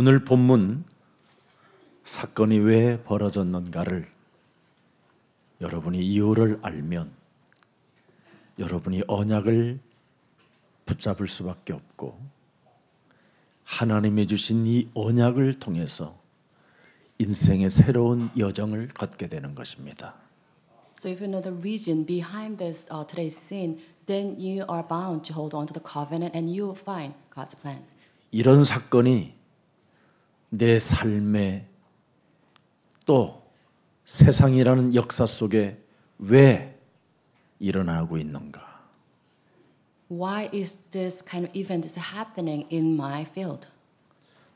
오늘 본문 사건이 왜 벌어졌는가를 여러분이 이유를 알면 여러분이 언약을 붙잡을 수밖에 없고 하나님이 주신 이 언약을 통해서 인생의 새로운 여정을 걷게 되는 것입니다. So if you know the reason behind this today's sin, then you are bound to hold on to the covenant and you will find God's plan. 이런 사건이 내 삶에 또 세상이라는 역사 속에 왜 일어나고 있는가? Why is this kind of event is happening in my field?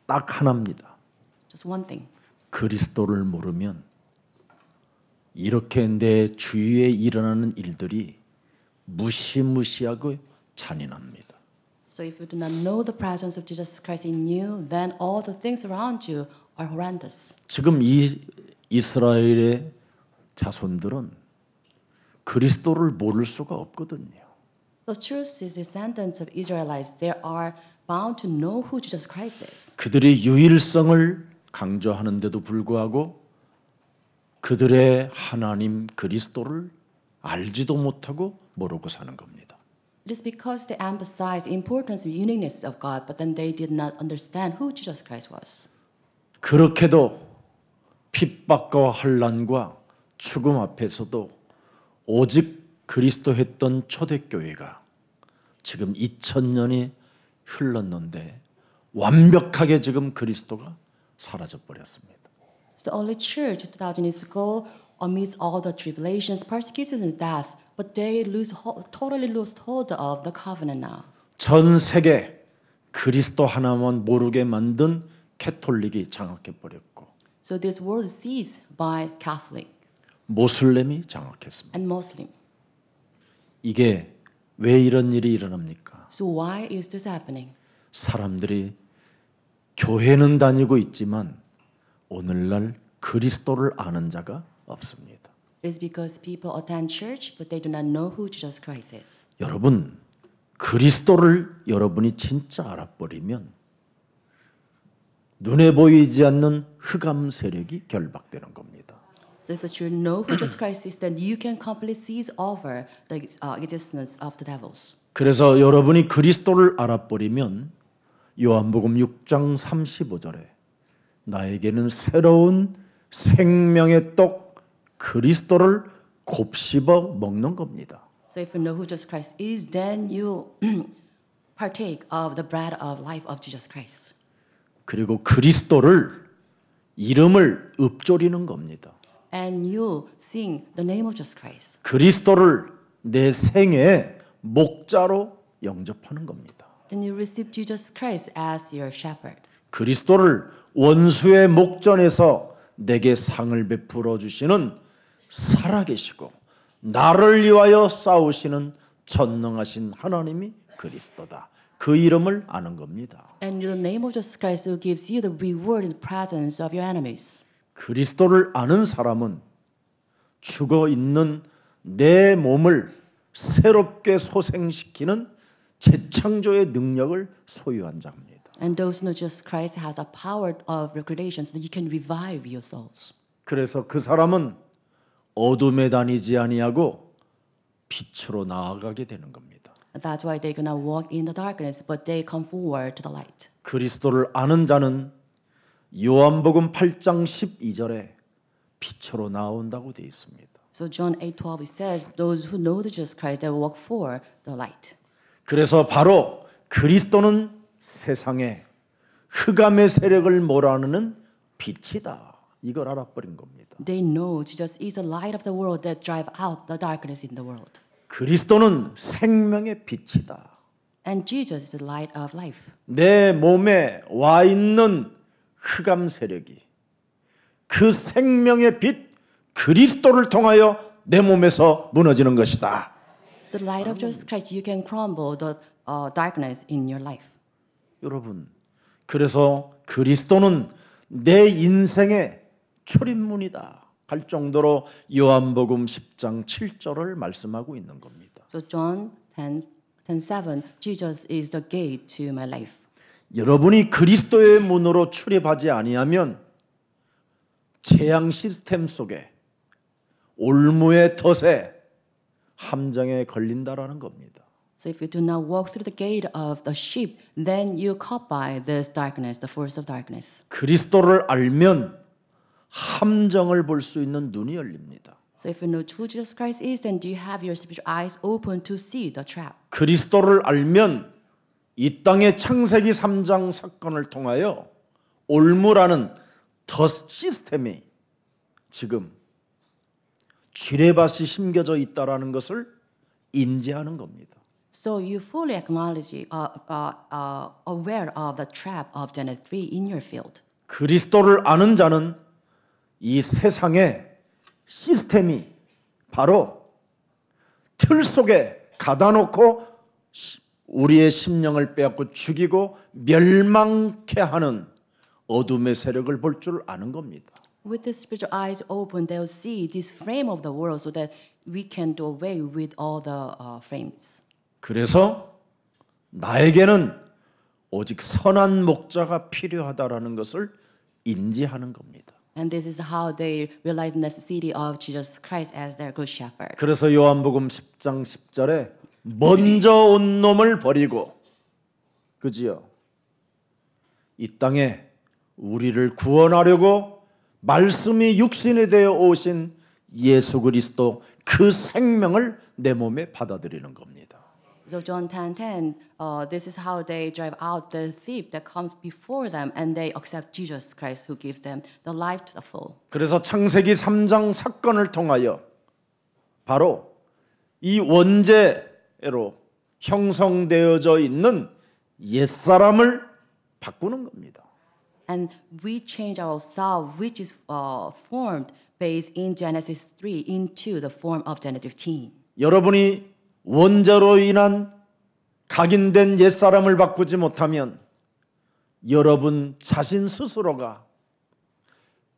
딱 하나입니다. Just one thing. 그리스도를 모르면 이렇게 내 주위에 일어나는 일들이 무시무시하고 잔인합니다. So if you do not know the presence of Jesus Christ in you, then all the things around you are horrendous. 지금 이 이스라엘의 자손들은 그리스도를 모를 수가 없거든요. The truth is, descendants of Israelites, they are bound to know who Jesus Christ is. 그들이 유일성을 강조하는데도 불구하고 그들의 하나님 그리스도를 알지도 못하고 모르고 사는 겁니다. It is because they emphasize the importance of uniqueness of God, but then they did not understand who Jesus Christ was. 그렇게도 핍박과 환난과 죽음 앞에서도 오직 그리스도 했던 초대교회가 지금 2000년이 흘렀는데 완벽하게 지금 그리스도가 사라져 버렸습니다. So the early church 2000 years ago, amidst all the tribulations, persecutions, and death, but they totally lost hold of the covenant now. 전 세계 그리스도 하나만 모르게 만든 캐톨릭이 장악해 버렸고 So this world is seized by Catholics 모슬렘이 장악했습니다. and Muslim. 이게 왜 이런 일이 일어납니까? So why is this happening? 사람들이 교회는 다니고 있지만 오늘날 그리스도를 아는 자가 없습니다. It is because people attend church, but they do not know who Jesus Christ is. 여러분, 그리스도를 여러분이 진짜 알아버리면 눈에 보이지 않는 흑암 세력이 결박되는 겁니다. So if you know who Jesus Christ is, then you can completely seize over the existence of the devils. 그래서 여러분이 그리스도를 알아버리면 요한복음 6장 35절에 나에게는 새로운 생명의 떡 그리스도를 곱씹어 먹는 겁니다. So if you know who Jesus Christ is, then you partake of the bread of life of Jesus Christ. 그리고 그리스도를 이름을 읊조리는 겁니다. And you sing the name of Jesus Christ. 그리스도를 내 생애의 목자로 영접하는 겁니다. Then you receive Jesus Christ as your shepherd. 그리스도를 원수의 목전에서 내게 상을 베풀어 주시는 살아계시고 나를 위하여 싸우시는 전능하신 하나님이 그리스도다. 그 이름을 아는 겁니다. And the name of Jesus Christ who gives you the reward in the presence of your enemies. 그리스도를 아는 사람은 죽어 있는 내 몸을 새롭게 소생시키는 재창조의 능력을 소유한 자입니다. And those who know Jesus Christ has a power of recreation so that you can revive your souls. 그래서 그 사람은 어둠에 다니지 아니하고 빛으로 나아가게 되는 겁니다. And that's why they're gonna walk in the darkness, but they come forward to the light. 그리스도를 아는 자는 요한복음 8장 12절에 빛으로 나온다고 되어 있습니다. So John 8:12 it says, "Those who know the Jesus Christ, they walk for the light." 그래서 바로 그리스도는 세상에 흑암의 세력을 몰아내는 빛이다. 이걸 알아버린 겁니다. They know Jesus is the light of the world that drive out the darkness in the world. 그리스도는 생명의 빛이다. And Jesus is the light of life. 내 몸에 와 있는 흑암 세력이 그 생명의 빛 그리스도를 통하여 내 몸에서 무너지는 것이다. So the light of Jesus Christ, you can crumble the darkness in your life. 여러분, 그래서 그리스도는 내 인생의 출입문이다 할 정도로 요한복음 10장 7절을 말씀하고 있는 겁니다. So John 10:7, Jesus is the gate to my life. 여러분이 그리스도의 문으로 출입하지 아니하면 재앙 시스템 속에 올무의 덫에 함정에 걸린다라는 겁니다. So if you do not walk through the gate of the sheep, then you caught by this darkness, the force of darkness. 그리스도를 알면 함정을 볼 수 있는 눈이 열립니다. So if you know who Jesus Christ is, then do you have your spiritual eyes open to see the trap? 그리스도를 알면 이 땅의 창세기 3장 사건을 통하여 올무라는 덫 시스템이 지금 지뢰밭이 심겨져 있다라는 것을 인지하는 겁니다. So you fully acknowledge, aware of the trap of Genesis 3 in your field. 그리스도를 아는 자는 이 세상의 시스템이 바로 틀 속에 가다 놓고 우리의 심령을 빼앗고 죽이고 멸망케 하는 어둠의 세력을 볼 줄 아는 겁니다. With the spiritual eyes open, they'll see this frame of the world so that we can do away with all the frames. 그래서 나에게는 오직 선한 목자가 필요하다라는 것을 인지하는 겁니다. And this is how they realize the necessity of Jesus Christ as their good shepherd. 그래서 요한복음 10장 10절에 먼저 온 놈을 버리고 그지요? 이 땅에 우리를 구원하려고 말씀이 육신이 되어 오신 예수 그리스도 그 생명을 내 몸에 받아들이는 겁니다. So John 10:10, this is how they drive out the thief that comes before them, and they accept Jesus Christ who gives them the life to the full. 그래서 창세기 3장 사건을 통하여 바로 이 원죄로 형성되어져 있는 옛사람을 바꾸는 겁니다. And we change ourselves, which is formed based in Genesis 3 into the form of Genesis 15. 여러분이 원죄로 인한 각인된 옛사람을 바꾸지 못하면 여러분 자신 스스로가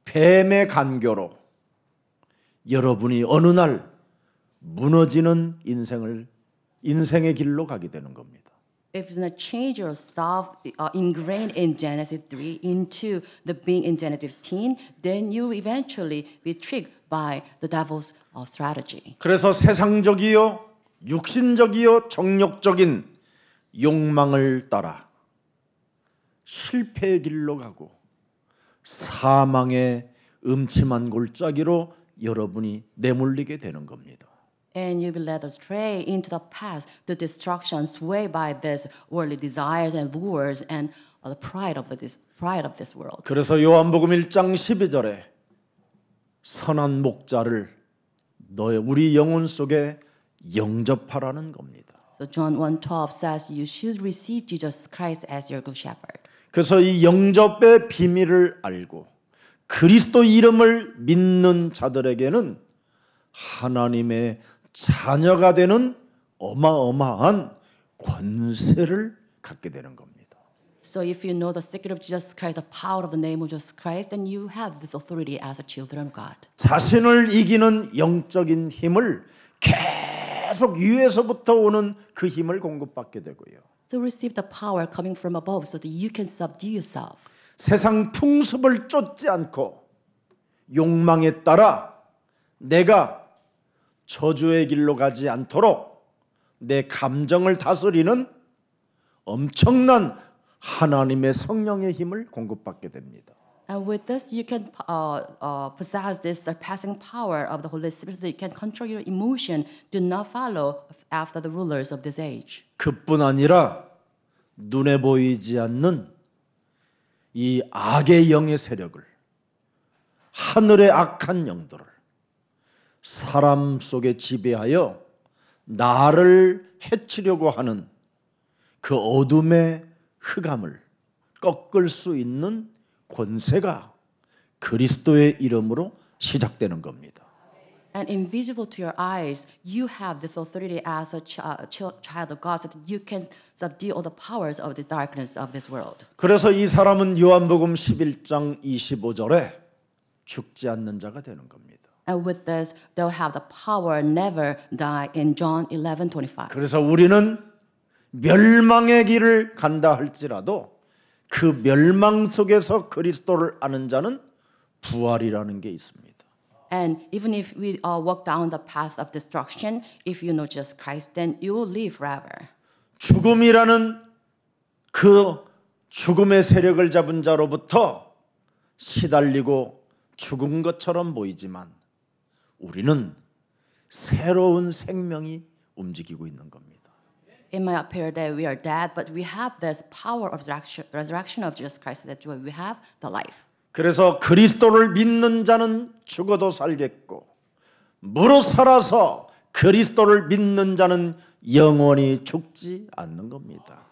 뱀의 간교로 여러분이 어느 날 무너지는 인생의 길로 가게 되는 겁니다. If you do not change yourself ingrained in Genesis 3 into the being in Genesis 15, then you eventually be tricked by the devil's strategy. 그래서 세상적이요 육신적이요 정욕적인 욕망을 따라 실패의 길로 가고 사망의 음침한 골짜기로 여러분이 내몰리게 되는 겁니다. And you will led astray into the path to destruction, swayed by these worldly desires and lures and the pride of this world. 그래서 요한복음 1장 12절에 선한 목자를 우리 영혼 속에 영접하라는 겁니다. So John 1:12 says you should receive Jesus Christ as your good shepherd. 그래서 이 영접의 비밀을 알고 그리스도 이름을 믿는 자들에게는 하나님의 자녀가 되는 어마어마한 권세를 갖게 되는 겁니다. So if you know the secret of Jesus Christ, the power of the name of Jesus Christ, then you have this authority as a children of God. 자신을 이기는 영적인 힘을 계속 위에서부터 오는 그 힘을 공급받게 되고요. So receive the power coming from above so that you can subdue yourself. 세상 풍습을 쫓지 않고 욕망에 따라 내가 저주의 길로 가지 않도록 내 감정을 다스리는 엄청난 하나님의 성령의 힘을 공급받게 됩니다. And with this, you can possess this surpassing power of the Holy Spirit, so you can control your emotion. Do not follow after the rulers of this age. 그뿐 아니라 눈에 보이지 않는 이 악의 영의 세력을, 하늘의 악한 영들을 사람 속에 지배하여 나를 해치려고 하는 그 어둠의 흑암을 꺾을 수 있는 권세가 그리스도의 이름으로 시작되는 겁니다. And invisible to your eyes, you have this authority as a child of God, so that you can subdue all the powers of this darkness of this world. 그래서 이 사람은 요한복음 11장 25절에 죽지 않는 자가 되는 겁니다. And with this, they'll have the power never die in John 11:25. 그래서 우리는 멸망의 길을 간다 할지라도 그 멸망 속에서 그리스도를 아는 자는 부활이라는 게 있습니다. And even if we walk down the path of destruction, if you know Jesus Christ, then you will live forever. 죽음이라는 그 죽음의 세력을 잡은 자로부터 시달리고 죽은 것처럼 보이지만 우리는 새로운 생명이 움직이고 있는 겁니다. It might appear that we are dead, but we have this power of resurrection of Jesus Christ. That's why we have the life. 그래서 그리스도를 믿는 자는 죽어도 살겠고 무릇 살아서 그리스도를 믿는 자는 영원히 죽지 않는 겁니다.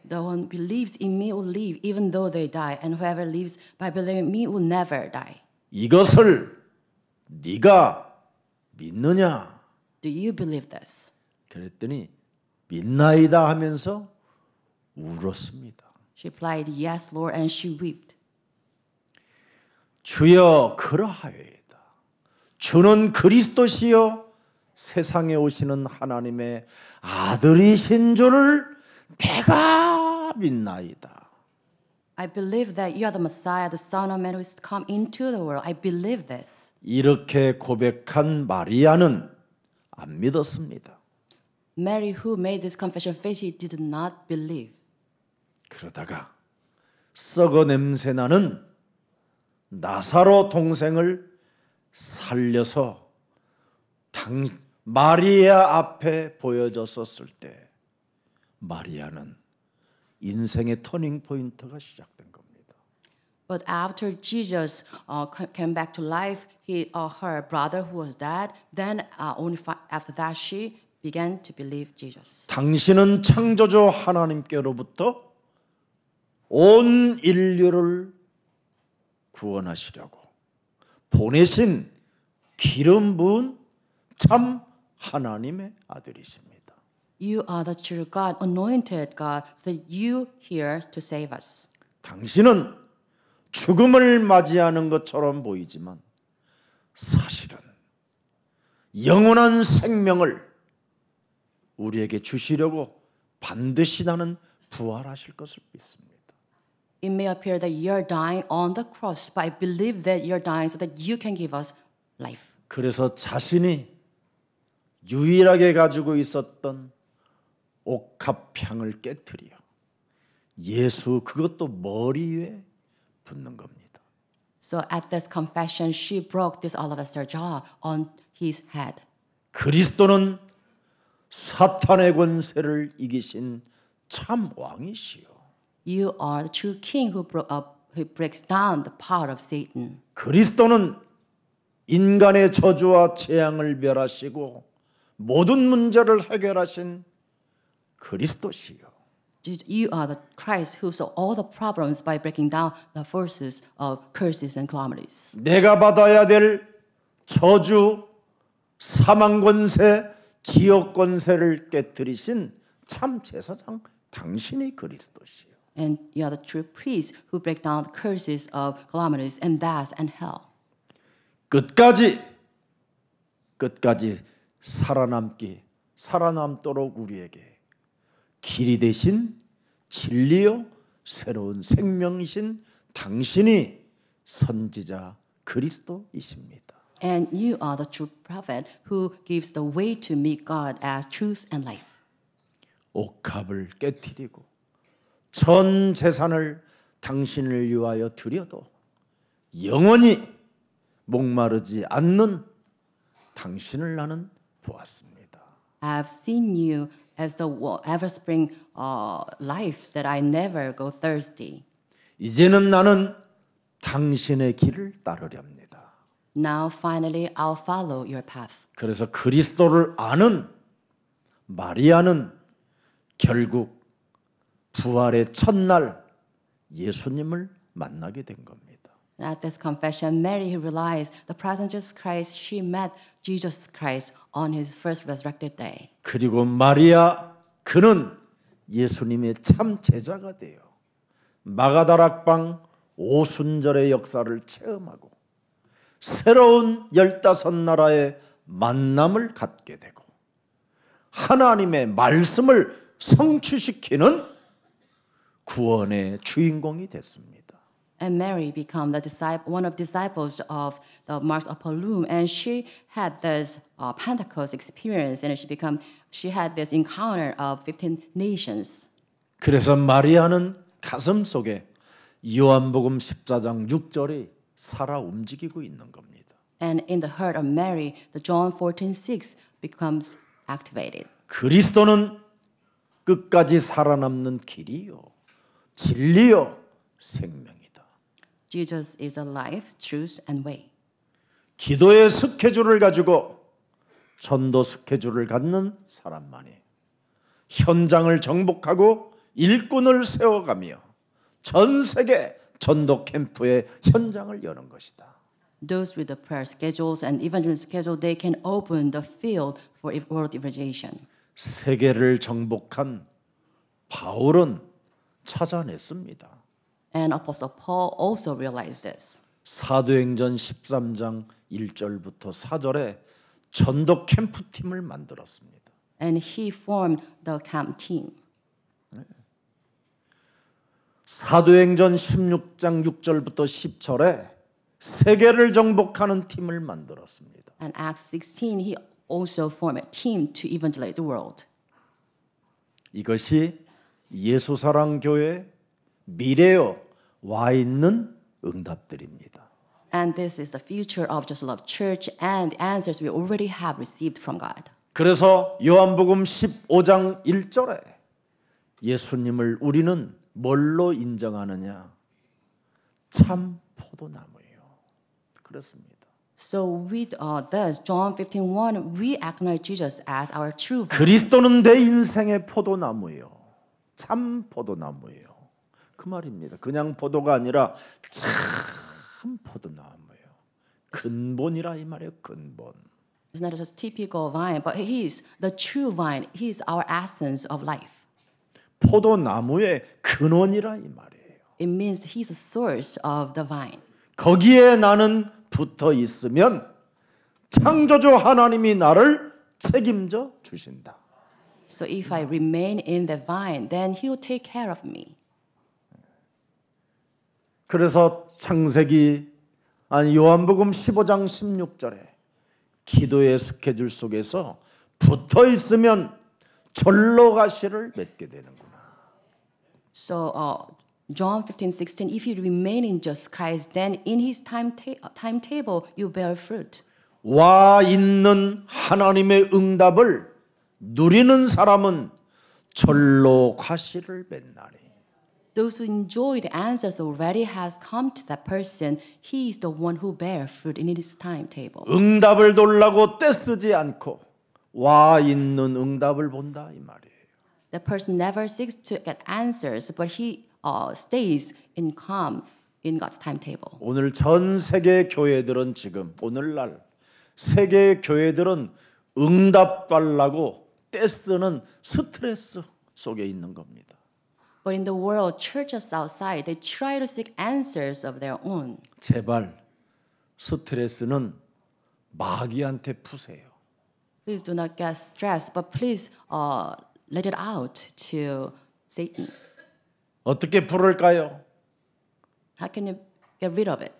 The one who believes in me will live even though they die, and whoever lives by believing me will never die. 이것을 네가 믿느냐? Do you believe this? 그랬더니 믿나이다 하면서 울었습니다. She replied, Yes, Lord, and she wept. 주여 그러하여이다. 주는 그리스도시요 세상에 오시는 하나님의 아들이신 줄을 내가 믿나이다. I believe that you are the Messiah, the Son of Man who is to come into the world. I believe this. 이렇게 고백한 마리아는 안 믿었습니다. Mary, who made this confession of faith, she did not believe. 그러다가 썩어 냄새나는 나사로 동생을 살려서 마리아 앞에 보여줬었을 때 마리아는 인생의 터닝 포인트가 시작된 겁니다. But after Jesus came back to life, her brother who was dead, then only after that she began to believe Jesus. 당신은 창조주 하나님께로부터 온 인류를 구원하시려고 보내신 기름 부은 참 하나님의 아들이십니다. You are the true God, anointed God, so that you here to save us. 당신은 죽음을 맞이하는 것처럼 보이지만 사실은 영원한 생명을 우리에게 주시려고 반드시 나는 부활하실 것을 믿습니다. It may appear that you're dying on the cross, but I believe that you're dying so that you can give us life. 그래서 자신이 유일하게 가지고 있었던 옥합향을 깨트려 예수 그것도 머리 위에 붓는 겁니다. So at this confession, she broke this alabaster jar on his head. 그리스도는 사탄의 권세를 이기신 참 왕이시요. You are the true king who breaks down the power of Satan. 그리스도는 인간의 저주와 재앙을 멸하시고 모든 문제를 해결하신 그리스도시요. You are the Christ who saw all the problems by breaking down the forces of curses and calamities. 내가 받아야 될 저주, 사망 권세, 지옥 권세를 깨뜨리신 참 제사장 당신이 그리스도시요. And you are the true priest who break down the curses of calamities and death and hell. 끝까지 살아남도록 우리에게 길이 되신 진리요 새로운 생명이신 당신이 선지자 그리스도이십니다. And you are the true prophet who gives the way to meet God as truth and life. 옥합을 깨뜨리고 전 재산을 당신을 위하여 드려도 영원히 목마르지 않는 당신을 나는 보았습니다. I have seen you as the ever-spring life that I never go thirsty. 이제는 나는 당신의 길을 따르렵니다. Now finally I'll follow your path. 그래서 그리스도를 아는 마리아는 결국 부활의 첫날 예수님을 만나게 된 겁니다. And at this confession, Mary, who realized the presence of Jesus Christ, she met Jesus Christ on his first resurrected day. 그리고 마리아 그는 예수님의 참 제자가 되어 마가다락방 오순절의 역사를 체험하고 새로운 15나라의 만남을 갖게 되고 하나님의 말씀을 성취시키는 구원의 주인공이 됐습니다. And Mary became one of the disciples of the Marks of Palum, and she had this Pentecost experience, and she had this encounter of 15 nations. 그래서 마리아는 가슴 속에 요한복음 14장 6절이 살아 움직이고 있는 겁니다. And in the heart of Mary, the John 14:6 becomes activated. 그리스도는 끝까지 살아남는 길이요, 진리요, 생명이다. Jesus is a life, truth, and way. 기도의 스케줄을 가지고 전도 스케줄을 갖는 사람만이 현장을 정복하고 일꾼을 세워가며 전 세계 전도 캠프의 현장을 여는 것이다. Those with the prayer schedules and evangelism schedule, they can open the field for world evangelization. 세계를 정복한 바울은 찾아냈습니다. And Apostle Paul also realized this. 사도행전 13장 1절부터 4절에 전도 캠프팀을 만들었습니다. And he formed the camp team. 사도행전 16장 6절부터 10절에 세계를 정복하는 팀을 만들었습니다. And Acts 16, he also formed a team to evangelize the world. 이것이 예수사랑 교회 미래요 와 있는 응답들입니다. And this is the future of Just Love Church and the answers we already have received from God. 그래서 요한복음 15장 1절에 예수님을 우리는 뭘로 인정하느냐? 참 포도나무예요. 그렇습니다. So with this, John 15:1, we acknowledge Jesus as our true vine. 그리스도는 내 인생의 포도나무예요. 참 포도나무예요. 그 말입니다. 그냥 포도가 아니라 참 포도나무예요. 근본이라 이 말이에요. 근본. It's not just typical vine, but he is the true vine. He is our essence of life. 포도나무의 근원이라 이 말이에요. It means he's the source of the vine. 거기에 나는 붙어 있으면 창조주 하나님이 나를 책임져 주신다. So if I remain in the vine, then he will take care of me. 그래서 요한복음 15장 16절에 기도의 스케줄 속에서 붙어 있으면 절로 가시를 맺게 되는구나. So John 15:16, if you remain in just Christ, then in his timetable you bear fruit. 와 있는 하나님의 응답을 누리는 사람은 절로 가시를 맺나니. Those who enjoy the answers already has come to that person. He is the one who bears fruit in his timetable. 응답을 돌라고 떼쓰지 않고 와 있는 응답을 본다 이 말이에요. The person never seeks to get answers, but he stays in calm in God's timetable. 오늘 전 세계 교회들은 지금 오늘날 세계 교회들은 응답 달라고 떼쓰는 스트레스 속에 있는 겁니다. But in the world, churches outside, they try to seek answers of their own. 제발 스트레스는 마귀한테 푸세요. Please do not get stressed, but please let it out to Satan. 어떻게 풀을까요? How can you get rid of it?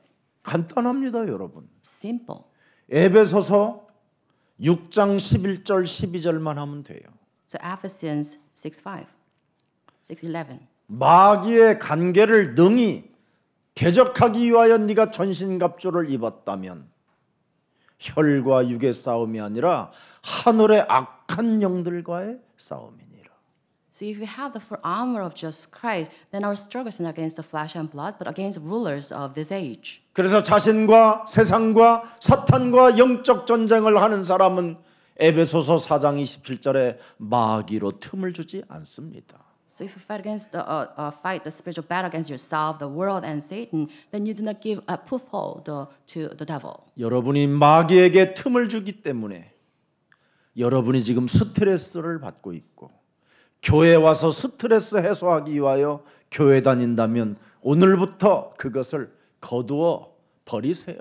간단합니다, 여러분. Simple. 에베소서 6장 11절 12절만 하면 돼요. So Ephesians 6:5, 6:11. 마귀의 간계를 능히 대적하기 위하여 네가 전신갑주를 입었다면 혈과 육의 싸움이 아니라 하늘의 악한 영들과의 싸움이니라. So if we have the full armor of just Christ, then our struggle is not against the flesh and blood, but against rulers of this age. 그래서 자신과 세상과 사탄과 영적 전쟁을 하는 사람은 에베소서 4장 27절에 마귀로 틈을 주지 않습니다. So if you fight the spiritual battle against yourself, the world, and Satan, then you do not give a foothold to the devil. 여러분이 마귀에게 틈을 주기 때문에 여러분이 지금 스트레스를 받고 있고 교회에 와서 스트레스 해소하기 위하여 교회 다닌다면 오늘부터 그것을 거두어 버리세요.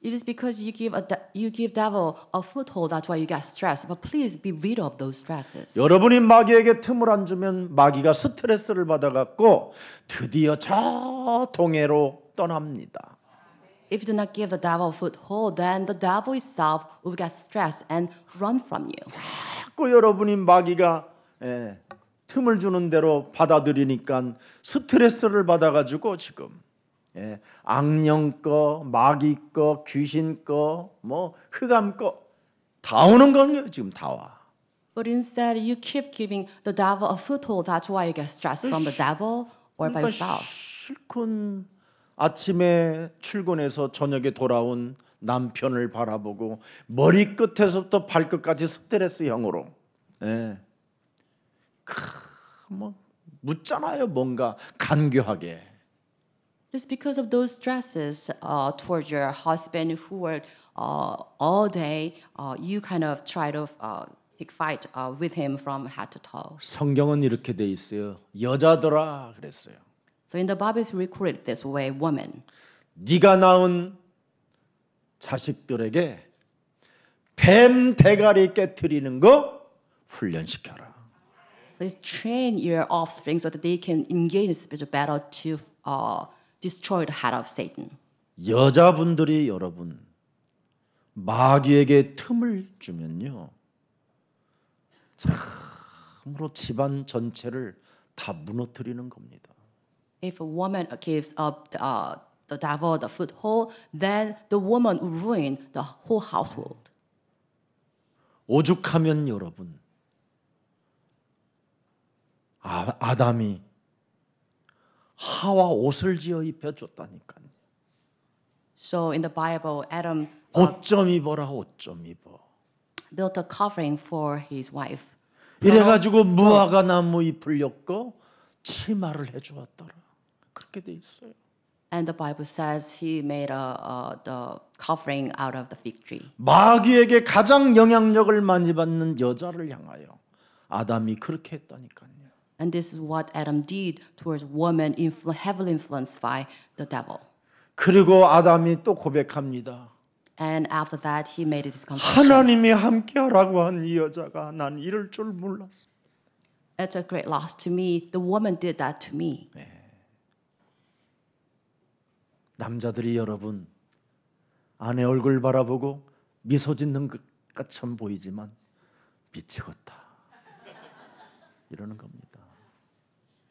It is because you give devil a foothold. That's why you get stressed. But please be rid of those stresses. 여러분이 마귀에게 틈을 안 주면 마귀가 스트레스를 받아갖고 드디어 저 동해로 떠납니다. If you do not give the devil a foothold, then the devil itself will get stressed and run from you. 자꾸 여러분이 마귀가 틈을 주는 대로 받아들이니까 스트레스를 받아가지고 지금 악령 거, 마귀 거, 귀신 거, 뭐 흑암 거 다 오는 거예요. 지금 다 와. But instead, you keep giving the devil a foothold. That's why you get stressed from the devil or by yourself. 실컷 아침에 출근해서 저녁에 돌아온 남편을 바라보고 머리끝에서부터 발끝까지 스트레스형으로 뭐 묻잖아요. 뭔가 간교하게. It's because of those stresses towards your husband who worked all day. You kind of try to pick fight with him from head to toe. 성경은 이렇게 돼 있어요. 여자들아 그랬어요. So in the Bible, it's recorded this way, woman. 네가 낳은 자식들에게 뱀 대가리 깨트리는 거 훈련시켜라. Please train your offspring so that they can engage in spiritual battle to destroy the head of Satan. 여자분들이 여러분 마귀에게 틈을 주면요. 참으로 집안 전체를 다 무너뜨리는 겁니다. If a woman gives up the devil the foothold, then the woman will ruin the whole household. 오죽하면 여러분 아담이 하와 옷을 지어 입혀줬다니까요. So in the Bible, Adam 옷 좀 입어라 옷 좀 입어. built a covering for his wife. 이래가지고 무화과 나무 잎을 엮고 치마를 해주었더라. 그렇게 돼 있어요. And the Bible says he made the covering out of the fig tree. 마귀에게 가장 영향력을 많이 받는 여자를 향하여 아담이 그렇게 했다니까요. And this is what Adam did towards women heavily influenced by the devil. 그리고 아담이 또 고백합니다. And after that, he made this confession. 하나님이 함께하라고 한 이 여자가 난 이럴 줄 몰랐어. It's a great loss to me. The woman did that to me. 남자들이 여러분 아내 얼굴 바라보고 미소 짓는 것처럼 보이지만 미치겠다 이러는 겁니다.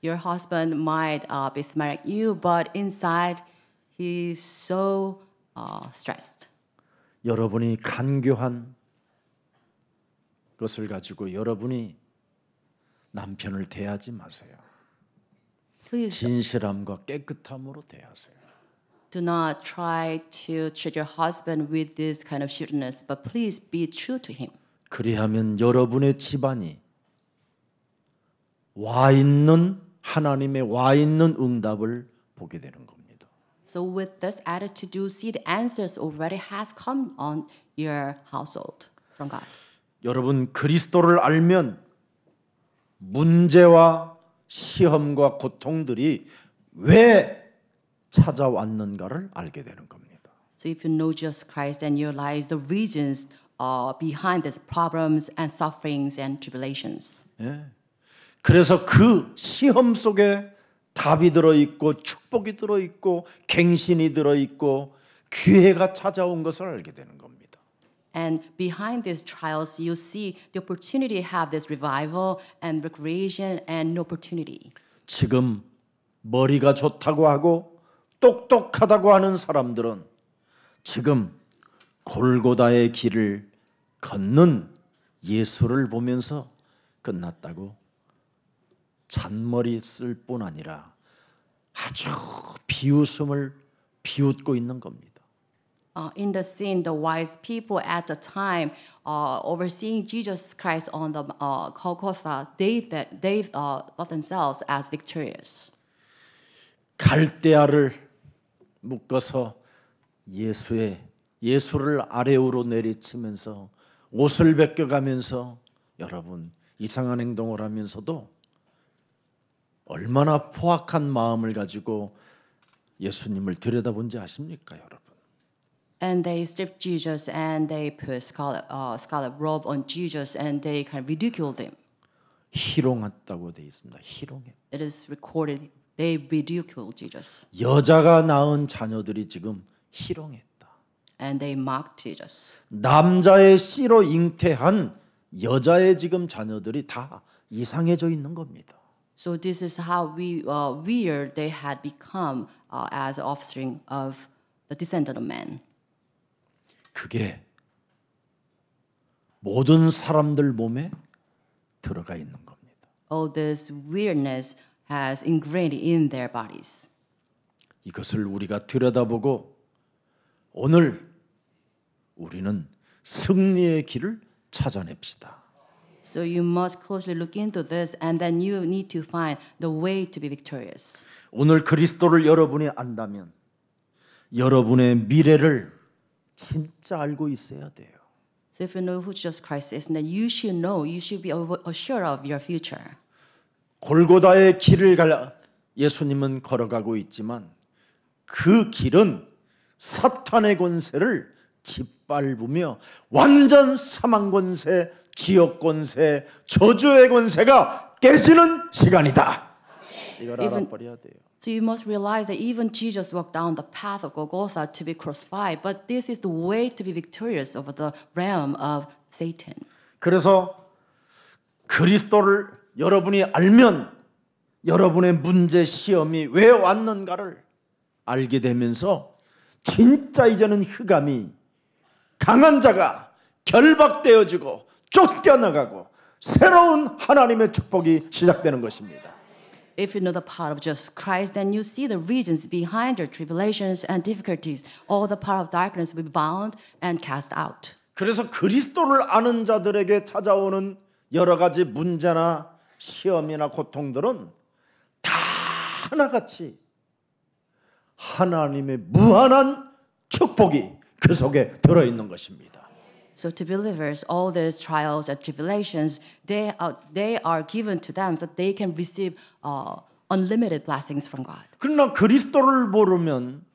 Your husband might be smiling at you, but inside he's so stressed. 여러분이 간교한 것을 가지고 여러분이 남편을 대하지 마세요. Please 진실함과 깨끗함으로 대하세요. do not try to treat your husband with this kind of shootiness, but please be true to him. 그리하면 여러분의 집안이 와 있는 하나님의 와 있는 응답을 보게 되는 겁니다. So with this attitude, you see the answers already has come on your household from God. 여러분 그리스도를 알면 문제와 시험과 고통들이 왜 찾아왔는가를 알게 되는 겁니다. So if you know Jesus Christ, then you realize the reasons behind these problems and sufferings and tribulations. 그래서 그 시험 속에 답이 들어있고 축복이 들어있고 갱신이 들어있고 기회가 찾아온 것을 알게 되는 겁니다. And behind these trials, you see the opportunity to have this revival and recreation and new opportunity. 지금 머리가 좋다고 하고 똑똑하다고 하는 사람들은 지금 골고다의 길을 걷는 예수를 보면서 끝났다고 잔머리 쓸 뿐 아니라 아주 비웃음을 비웃고 있는 겁니다. In the scene, the wise people at the time overseeing Jesus Christ on the Golgotha, they thought themselves as victorious. 갈대아를 묶어서 예수를 아래우로 내리치면서 옷을 벗겨가면서 여러분 이상한 행동을 하면서도 얼마나 포악한 마음을 가지고 예수님을 들여다본지 아십니까, 여러분? And they stripped Jesus and they put scarlet robe on Jesus and they kind of ridiculed him. 희롱했다고 돼 있습니다. 희롱해. It is recorded they ridiculed Jesus 여자가 낳은 자녀들이 지금 희롱했다. and they mocked Jesus. 남자의 씨로 잉태한 여자의 지금 자녀들이 다 이상해져 있는 겁니다. So this is how weird they had become as offspring of the descendant of man. 그게 모든 사람들 몸에 들어가 있는 겁니다. All this weirdness has ingrained in their bodies. 이것을 우리가 들여다보고 오늘 우리는 승리의 길을 찾아냅시다. So you must closely look into this and then you need to find the way to be victorious. 오늘 그리스도를 여러분이 안다면 여러분의 미래를 진짜 알고 있어야 돼요. So if you know who Jesus Christ is, then you should know, you should be assured of your future. 골고다의 길을 예수님은 걸어가고 있지만 그 길은 사탄의 권세를 짓밟으며 완전 사망 권세, 지옥 권세, 저주의 권세가 깨지는 시간이다. 이걸 알아버려야 돼요. So you must realize that even Jesus walked down the path of Golgotha to be crucified, but this is the way to be victorious over the realm of Satan. 그래서 그리스도를 여러분이 알면 여러분의 문제 시험이 왜 왔는가를 알게 되면서 진짜 이제는 흑암이 강한 자가 결박되어지고 쫓겨나가고 새로운 하나님의 축복이 시작되는 것입니다. If you know the power of Jesus Christ, then you see the reasons behind your tribulations and difficulties. All the power of darkness will be bound and cast out. 그래서 그리스도를 아는 자들에게 찾아오는 여러 가지 문제나 시험이나 고통들은 다 하나같이 하나님의 무한한 축복이 그 속에 들어있는 것입니다. So to believers, all these trials and tribulations, they are given to them so they can receive unlimited blessings from God. 그러나 그리스도를 모르면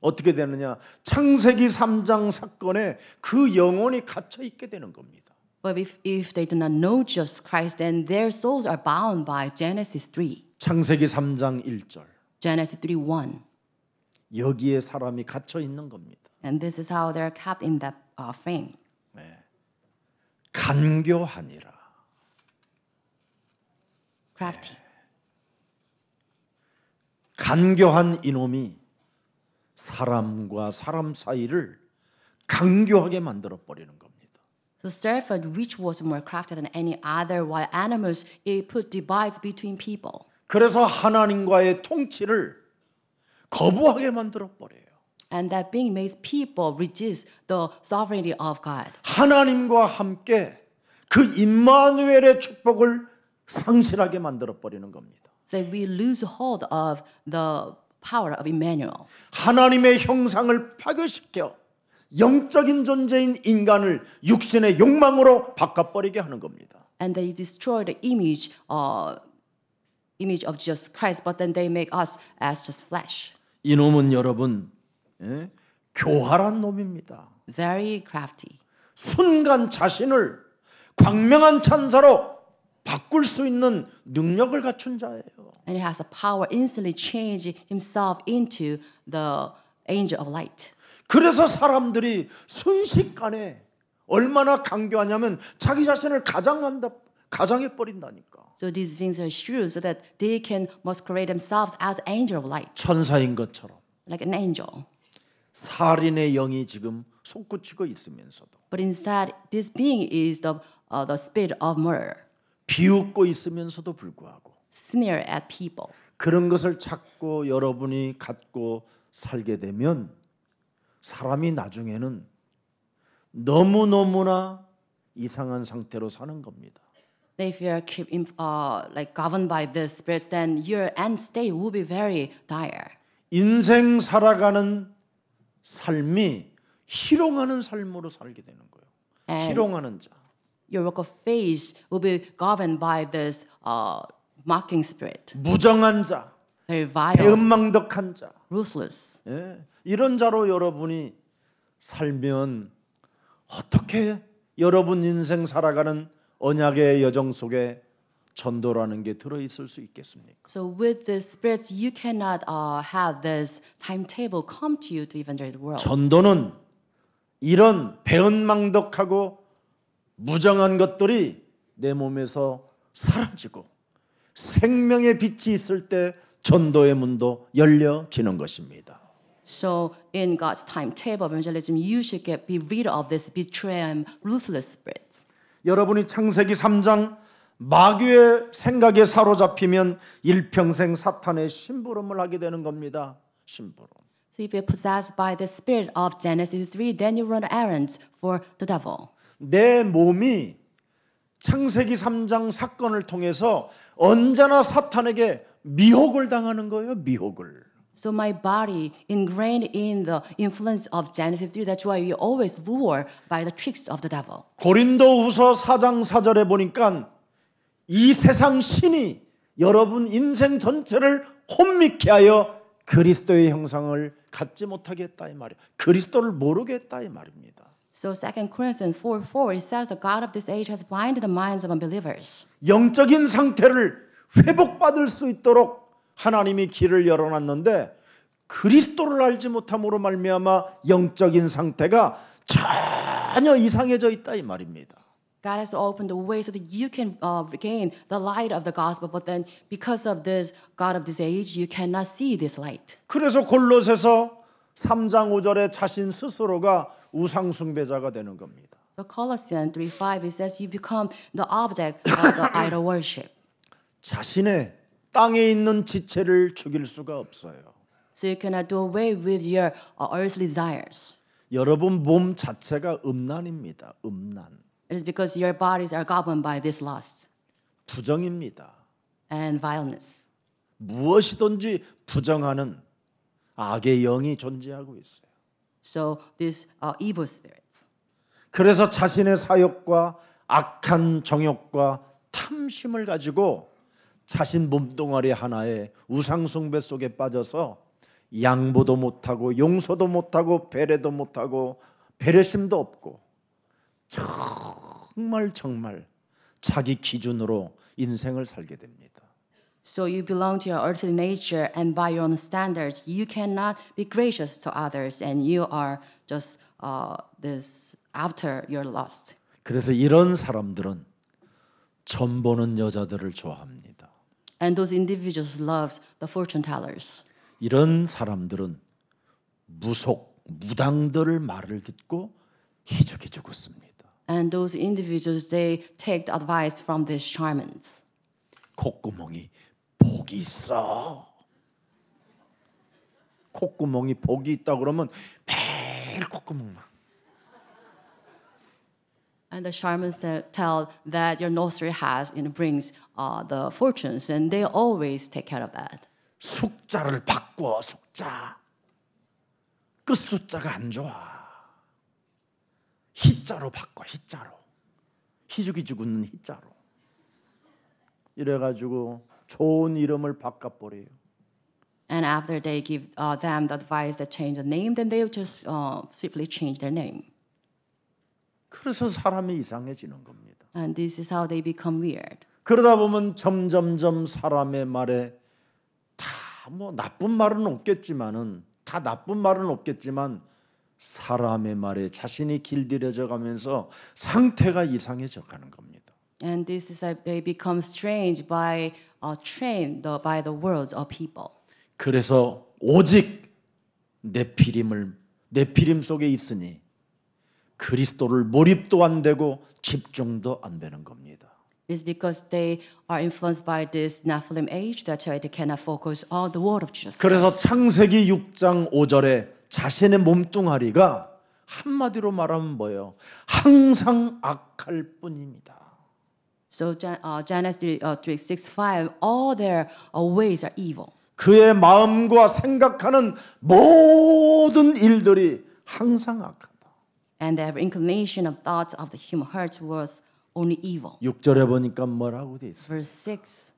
어떻게 되느냐? 창세기 3장 사건에 그 영혼이 갇혀 있게 되는 겁니다. But if they do not know Jesus Christ, then their souls are bound by Genesis 3. 창세기 3장 1절. Genesis 3:1. 여기에 사람이 갇혀 있는 겁니다. And this is how they're kept in that frame. 간교하니라. Crafty. 간교한 이놈이 사람과 사람 사이를 간교하게 만들어 버리는 겁니다. The serpent, which was more crafty than any other wild animals, it put divides between people. 그래서 하나님과의 통치를 거부하게 만들어 버려요. And that being makes people resist the sovereignty of God. 하나님과 함께 그 임마누엘의 축복을 상실하게 만들어 버리는 겁니다. So we lose hold of the power of Emmanuel. 하나님의 형상을 파괴시켜 영적인 존재인 인간을 육신의 욕망으로 바꿔버리게 하는 겁니다. And they destroy the image of Jesus Christ, but then they make us as just flesh. 이놈은 여러분 교활한 놈입니다. Very crafty. 순간 자신을 광명한 천사로 바꿀 수 있는 능력을 갖춘 자예요. And he has the power instantly change himself into the angel of light. 그래서 사람들이 순식간에 얼마나 강교하냐면 자기 자신을 가장해 버린다니까. So these things are true so that they can masquerade themselves as angel of light, 천사인 것처럼 like an angel. 살인의 영이 지금 솟구치고 있으면서도 But instead, this being is the spirit of murder, 비웃고 있으면서도 불구하고 sneer at people. 그런 것을 찾고 여러분이 갖고 살게 되면 사람이 나중에는 너무너무나 이상한 상태로 사는 겁니다. If you are keep like governed by this spirit, then your end state will be very dire. 인생 살아가는 삶이 희롱하는 삶으로 살게 되는 거예요. 희롱하는 자. Your work of faith will be governed by this mocking spirit, 무정한 자. very vile, 배은망덕한 자. ruthless. 예, 이런 자로 여러분이 살면 어떻게 여러분 인생 살아가는 언약의 여정 속에 전도라는 게 들어있을 수 있겠습니까? So with the spirits, you cannot have this timetable come to you to evangelize the world. 전도는 이런 배은망덕하고 무정한 것들이 내 몸에서 사라지고 생명의 빛이 있을 때 전도의 문도 열려지는 것입니다. So in God's timetable of evangelism, you should be rid of this betrayal and ruthless spirits. 여러분이 창세기 3장 마귀의 생각에 사로잡히면 일평생 사탄의 심부름을 하게 되는 겁니다. 심부름. So if you're possessed by the spirit of Genesis 3, then you run errands for the devil. 내 몸이 창세기 3장 사건을 통해서 언제나 사탄에게 미혹을 당하는 거예요. 미혹을. So my body ingrained in the influence of Genesis 3. That's why we always lure by the tricks of the devil. 고린도후서 4장 4절에 보니까 이 세상 신이 여러분 인생 전체를 혼미케 하여 그리스도의 형상을 갖지 못하게 했다 이 말이에요. 그리스도를 모르게 했다 이 말입니다. So 2 Corinthians 4:4 it says the God of this age has blinded the minds of unbelievers. 영적인 상태를 회복받을 수 있도록 하나님이 길을 열어놨는데 그리스도를 알지 못함으로 말미암아 영적인 상태가 전혀 이상해져 있다 이 말입니다. God has opened the way so that you can regain the light of the gospel, but then because of this God of this age, you cannot see this light. 그래서 골로새서 3장 5절에 자신 스스로가 우상 숭배자가 되는 겁니다. So Colossians 3:5 it says you become the object of the idol worship. 자신의 땅에 있는 지체를 죽일 수가 없어요. So you cannot do away with your earthly desires. 여러분 몸 자체가 음란입니다. 음란. It is because your bodies are governed by this lust 부정입니다. and violence. 무엇이든지 부정하는 악의 영이 존재하고 있어요. So these evil spirits. 그래서 자신의 사욕과 악한 정욕과 탐심을 가지고 자신 몸뚱아리 하나에 우상숭배 속에 빠져서 양보도 못하고 용서도 못하고 배려도 못하고 배려심도 없고 정말 자기 기준으로 인생을 살게 됩니다. So you belong to your earthly nature, and by your own standards, you cannot be gracious to others, and you are just this after your lust. 그래서 이런 사람들은 점 보는 여자들을 좋아합니다. And those individuals love the fortune tellers. 이런 사람들은 무당들 말을 듣고 희죽희죽 웃습니다. And those individuals, they take the advice from these shamans. 콧구멍이 복이 있어. 콧구멍이 복이 있다 그러면 매일 콧구멍만. And the shamans tell that your nostril brings the fortunes, and they always take care of that. 숫자를 바꿔 숫자. 끝 숫자가 안 좋아. 희자로 바꿔 희자로. 희죽희죽 웃는 희자로. 이래가지고 좋은 이름을 바꿔버려요. And after they give them the advice that change the name, then they will just swiftly change their name. 그래서 사람이 이상해지는 겁니다. And this is how they become weird. 그러다 보면 점점점 사람의 말에 다 뭐 나쁜 말은 없겠지만 사람의 말에 자신이 길들여져 가면서 상태가 이상해져 가는 겁니다. And this is how they become strange by trained by the words of people. 그래서 오직 네피림 속에 있으니 그리스도를 몰입도 안 되고 집중도 안 되는 겁니다. It's because they are influenced by this Nephilim age. That's why they cannot focus on the word of Jesus. 그래서 창세기 6장 5절에 자신의 몸뚱아리가 한마디로 말하면 뭐예요? 항상 악할 뿐입니다. So Genesis 3:6-5, all their ways are evil. 그의 마음과 생각하는 모든 일들이 항상 악하다. And their inclination of thoughts of the human hearts was only evil. 6절에 보니까 뭐라고 돼 있어요? Verse 6.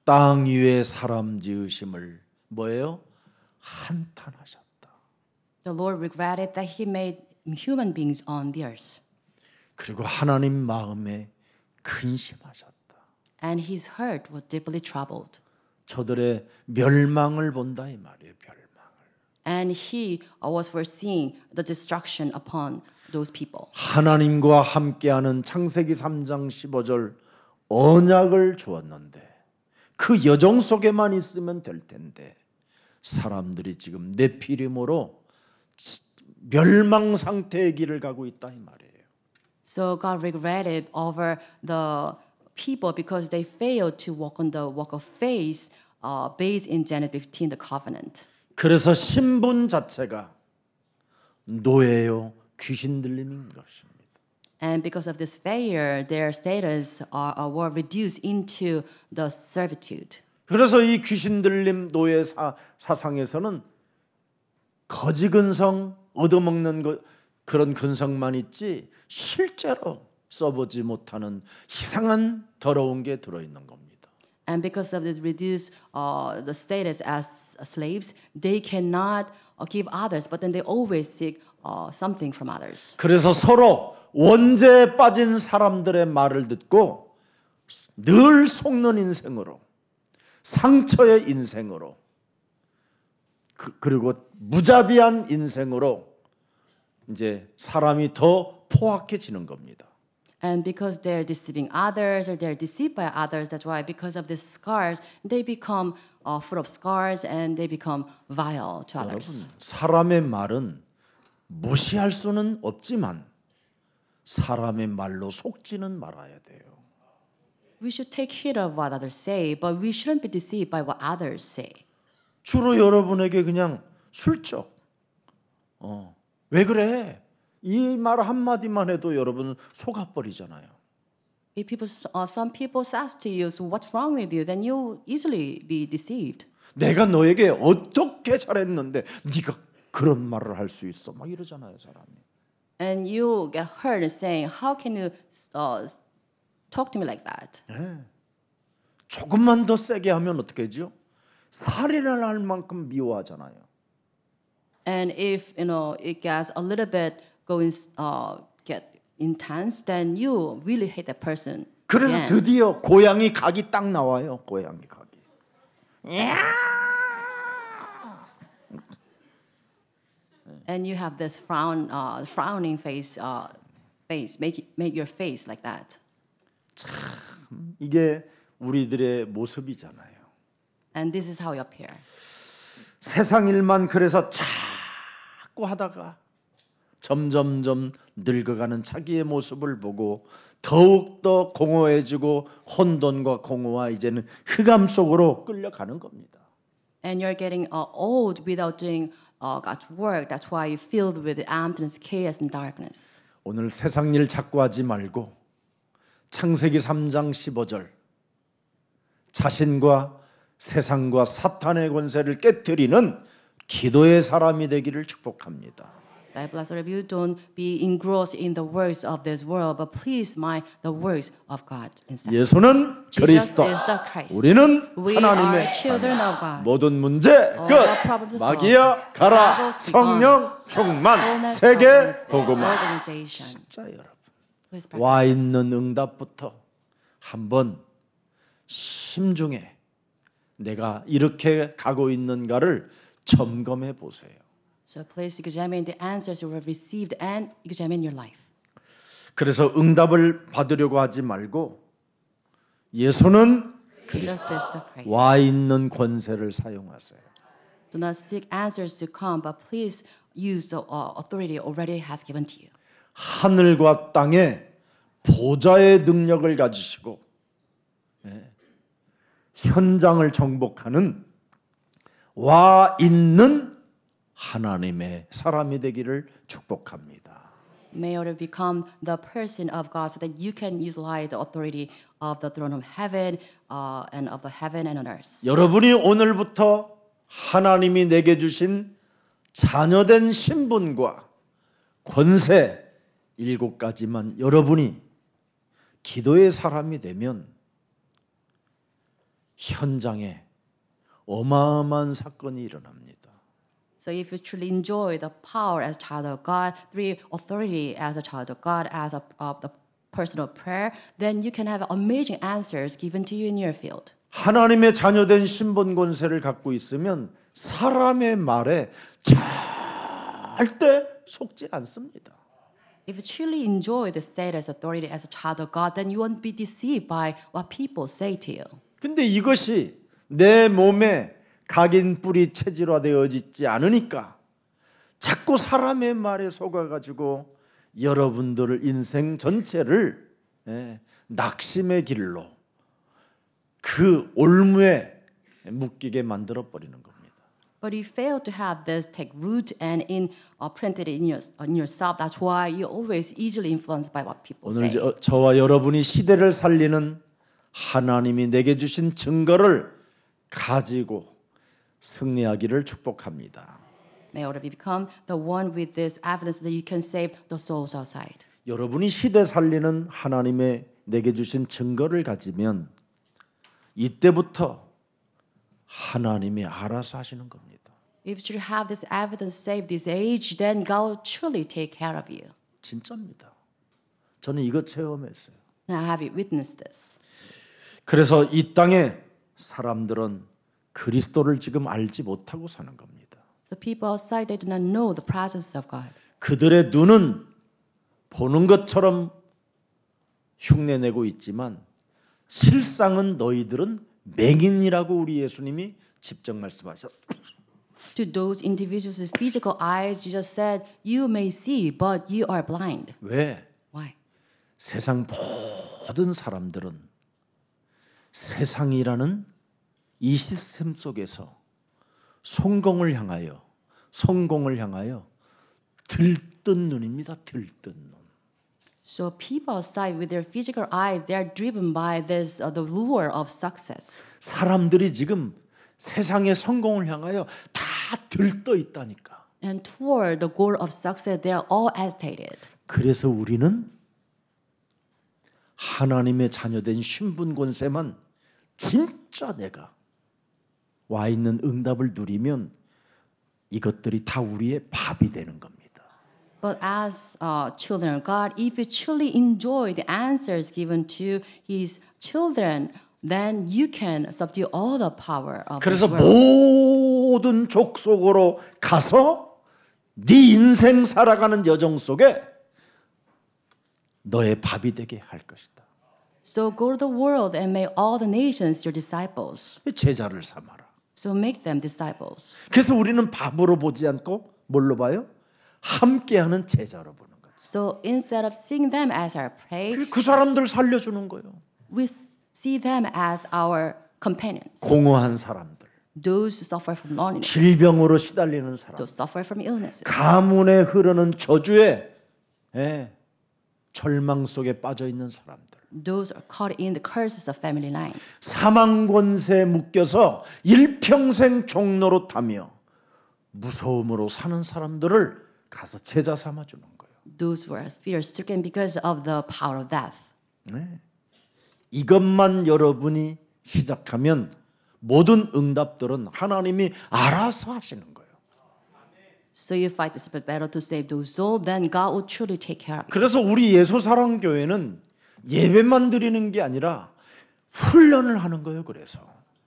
땅 위에 사람 지으심을 뭐예요? 한탄하셨다. The Lord regretted that He made human beings on the earth. 그리고 하나님 마음에 근심하셨다. And His heart was deeply troubled. 저들의 멸망을 본다 이 말이에요. 멸망. And He was foreseeing the destruction upon those people. 하나님과 함께하는 창세기 3장 15절 언약을 주었는데 그 여정 속에만 있으면 될 텐데 사람들이 지금 네피림으로 멸망 상태의 길을 가고 있다 이 말이에요. So God regretted over the people because they failed to walk on the walk of faith based in Genesis 15, the covenant. 그래서 신분 자체가 노예요 귀신 들림인 것입니다. And because of this failure, their status were reduced into the servitude. 그래서 이 귀신 들림 노예 사상에서는 거지 근성 얻어먹는 그런 근성만 있지 실제로 써보지 못하는 이상한 더러운 게 들어있는 겁니다. And because of this reduced the status as slaves, they cannot give others, but then they always seek something from others. 그래서 서로 원죄에 빠진 사람들의 말을 듣고 늘 속는 인생으로 상처의 인생으로 그리고 무자비한 인생으로 이제 사람이 더 포악해지는 겁니다. And because they're deceiving others or they're deceived by others, that's why because of these scars, they become full of scars and they become vile to others. 여러분, 사람의 말은 무시할 수는 없지만 사람의 말로 속지는 말아야 돼요. We should take heed of what others say, but we shouldn't be deceived by what others say. 주로 여러분에게 그냥 슬쩍 왜 그래? 이 말 한마디만 해도 여러분 속아버리잖아요. If people, some people says to you, so what's wrong with you? Then you easily be deceived. 내가 너에게 어떻게 잘했는데 네가 그런 말을 할 수 있어? 막 이러잖아요, 사람이. And you get hurt and saying, how can you talk to me like that? 조금만 더 세게 하면 어떻게 하죠? 살인을 할 만큼 미워하잖아요. And if it gets a little bit get intense, then you really hate that person. 그래서 again. 드디어 고양이 각이 딱 나와요. 고양이 각이. And you have this frowning face, make your face like that. 이게 우리들의 모습이잖아요. And this is how you appear. 세상 일만 그래서 자꾸 하다가 점점점 늙어가는 자기의 모습을 보고 더욱더 공허해지고 혼돈과 공허와 이제는 흑암 속으로 끌려가는 겁니다. And you're getting old without doing God's work. That's why you're filled with emptiness, chaos, and darkness. 오늘 세상 일 자꾸 하지 말고 창세기 3장 15절 자신과 세상과 사탄의 권세를 깨뜨리는 기도의 사람이 되기를 축복합니다. I bless all of you. Don't be engrossed in the works of this world, but please mind the works of God instead. 예수는 Jesus 그리스도, is the Christ. 우리는 We 하나님의 are children of God. 모든 문제 All the 끝. problems is 마귀야 solved. 가라. Devils be 성령 충만. Fullness of 세계 Holy Spirit. 복음화. Organization. 자 여러분 Please practice 와 this. 있는 응답부터 한번 심중에 내가 이렇게 가고 있는가를 점검해 보세요. So please examine the answers you have received and examine your life. 그래서 응답을 받으려고 하지 말고 예수는 Jesus is the Christ. 와 있는 권세를 사용하세요. Do not seek answers to come, but please use the authority already has given to you. 하늘과 땅의 보좌의 능력을 가지시고 현장을 정복하는 와 있는 하나님의 사람이 되기를 축복합니다. May you become the person of God so that you can utilize the authority of the throne of heaven and of the heaven and on earth. 여러분이 오늘부터 하나님이 내게 주신 자녀된 신분과 권세 7가지만 여러분이 기도의 사람이 되면 현장에 어마어마한 사건이 일어납니다. So if you truly enjoy the power as a child of God, the authority as a child of God, as the personal prayer, then you can have amazing answers given to you in your field. 하나님의 자녀된 신분 권세를 갖고 있으면 사람의 말에 절대 속지 않습니다. If you truly enjoy the status, authority as a child of God, then you won't be deceived by what people say to you. 근데 이것이 내 몸에 각인 뿌리 체질화되어 있지 않으니까 자꾸 사람의 말에 속아가지고 여러분들을 인생 전체를 낙심의 길로 그 올무에 묶이게 만들어 버리는 겁니다. But you fail to have this take root and printed in yourself. That's why you're always easily influenced by what people 오늘 say. 저와 여러분이 시대를 살리는 하나님이 내게 주신 증거를 가지고 승리하기를 축복합니다. May order become the one with this evidence that you can save the souls outside. 여러분이 시대 살리는 하나님의 내게 주신 증거를 가지면 이때부터 하나님이 알아서 하시는 겁니다. If you have this evidence save this age, then God will truly take care of you. 진짜입니다. 저는 이거 체험했어요. And I have witnessed this. 그래서 이 땅에 사람들은 그리스도를 지금 알지 못하고 사는 겁니다. So people outside, they do not know the presence of God. 그들의 눈은 보는 것처럼 흉내내고 있지만 실상은 너희들은 맹인이라고 우리 예수님이 직접 말씀하셨어요. To those individuals with physical eyes, Jesus said, you may see, but you are blind. 왜? Why? 세상 모든 사람들은 세상이라는 이 시스템 속에서 성공을 향하여 들뜬 눈입니다. 들뜬 눈. So people outside with their physical eyes, they are driven by this the lure of success. 사람들이 지금 세상의 성공을 향하여 다 들떠 있다니까. And toward the goal of success, they are all agitated. 그래서 우리는 하나님의 자녀된 신분 권세만 진짜 내가 와 있는 응답을 누리면 이것들이 다 우리의 밥이 되는 겁니다. But as children of God, if you truly enjoy the answers given to His children, then you can subdue all the power of 그래서 this world. 모든 족속으로 가서 네 인생 살아가는 여정 속에 너의 밥이 되게 할 것이다. So go to the world and make all the nations your disciples. 제자를 삼아라. So make them disciples. 그래서 우리는 밥으로 보지 않고 뭘로 봐요? 함께하는 제자로 보는 거죠. So instead of seeing them as our prey, 그 사람들 살려주는 거예요. we see them as our companions. 공허한 사람들, Those who suffer from loneliness, 질병으로 시달리는 사람, those who suffer from illnesses, 가문에 흐르는 저주에 절망 속에 빠져 있는 사람들, those are caught in the curses of family line. 사망 권세에 묶여서 일평생 종로로 타며 무서움으로 사는 사람들을 가서 제자 삼아 주는 거예요. Those who are fear-stricken because of the power of death. 이것만 여러분이 시작하면 모든 응답들은 하나님이 알아서 하시는 거예요. So you fight the separate battle to save those souls, then God will truly take care of you. 그래서 우리 예수사랑교회는 예배만 드리는 게 아니라 훈련을 하는 거예요. 그래서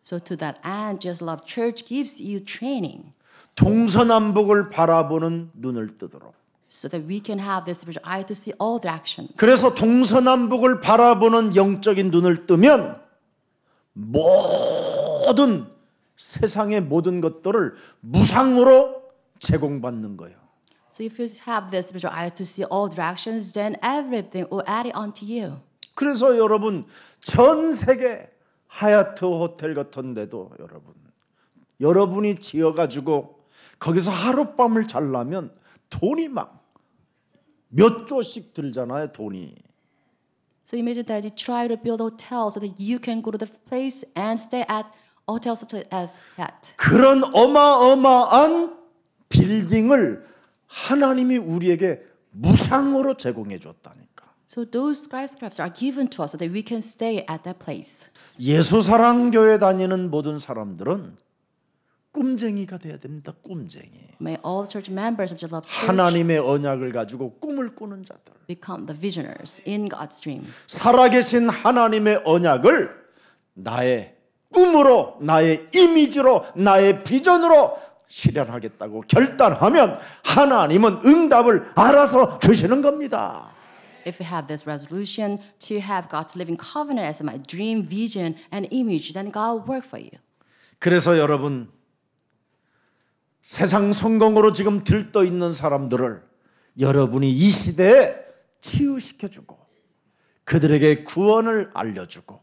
So to that end, Just Love Church gives you training 동서남북을 바라보는 눈을 뜨도록. so that we can have this spiritual eye to see all the actions. 그래서 동서남북을 바라보는 영적인 눈을 뜨면 모든 세상의 모든 것들을 무상으로 제공받는 거예요. So if you have this spiritual eye to see all directions, then everything will add it onto you. 그래서 여러분 전 세계 하얏트 호텔 같은 데도 여러분이 지어가지고 거기서 하룻밤을 자려면 돈이 막 몇 조씩 들잖아요. 돈이. So imagine that you try to build a hotel so that you can go to the place and stay at hotels such as that. 그런 어마어마한 빌딩을 하나님이 우리에게 무상으로 제공해 줬다니까. So those skyscrapers are given to us so that we can stay at that place. 예수사랑교회 다니는 모든 사람들은 꿈쟁이가 돼야 됩니다. 꿈쟁이. May all the church members of the love church 하나님의 언약을 가지고 꿈을 꾸는 자들. become the visionaries in God's dream. 살아계신 하나님의 언약을 나의 꿈으로, 나의 이미지로, 나의 비전으로 실현하겠다고 결단하면 하나님은 응답을 알아서 주시는 겁니다. If you have this resolution to have God's living covenant as my dream, vision, and image, then God will work for you. 그래서 여러분, 세상 성공으로 지금 들떠 있는 사람들을 여러분이 이 시대에 치유시켜주고 그들에게 구원을 알려주고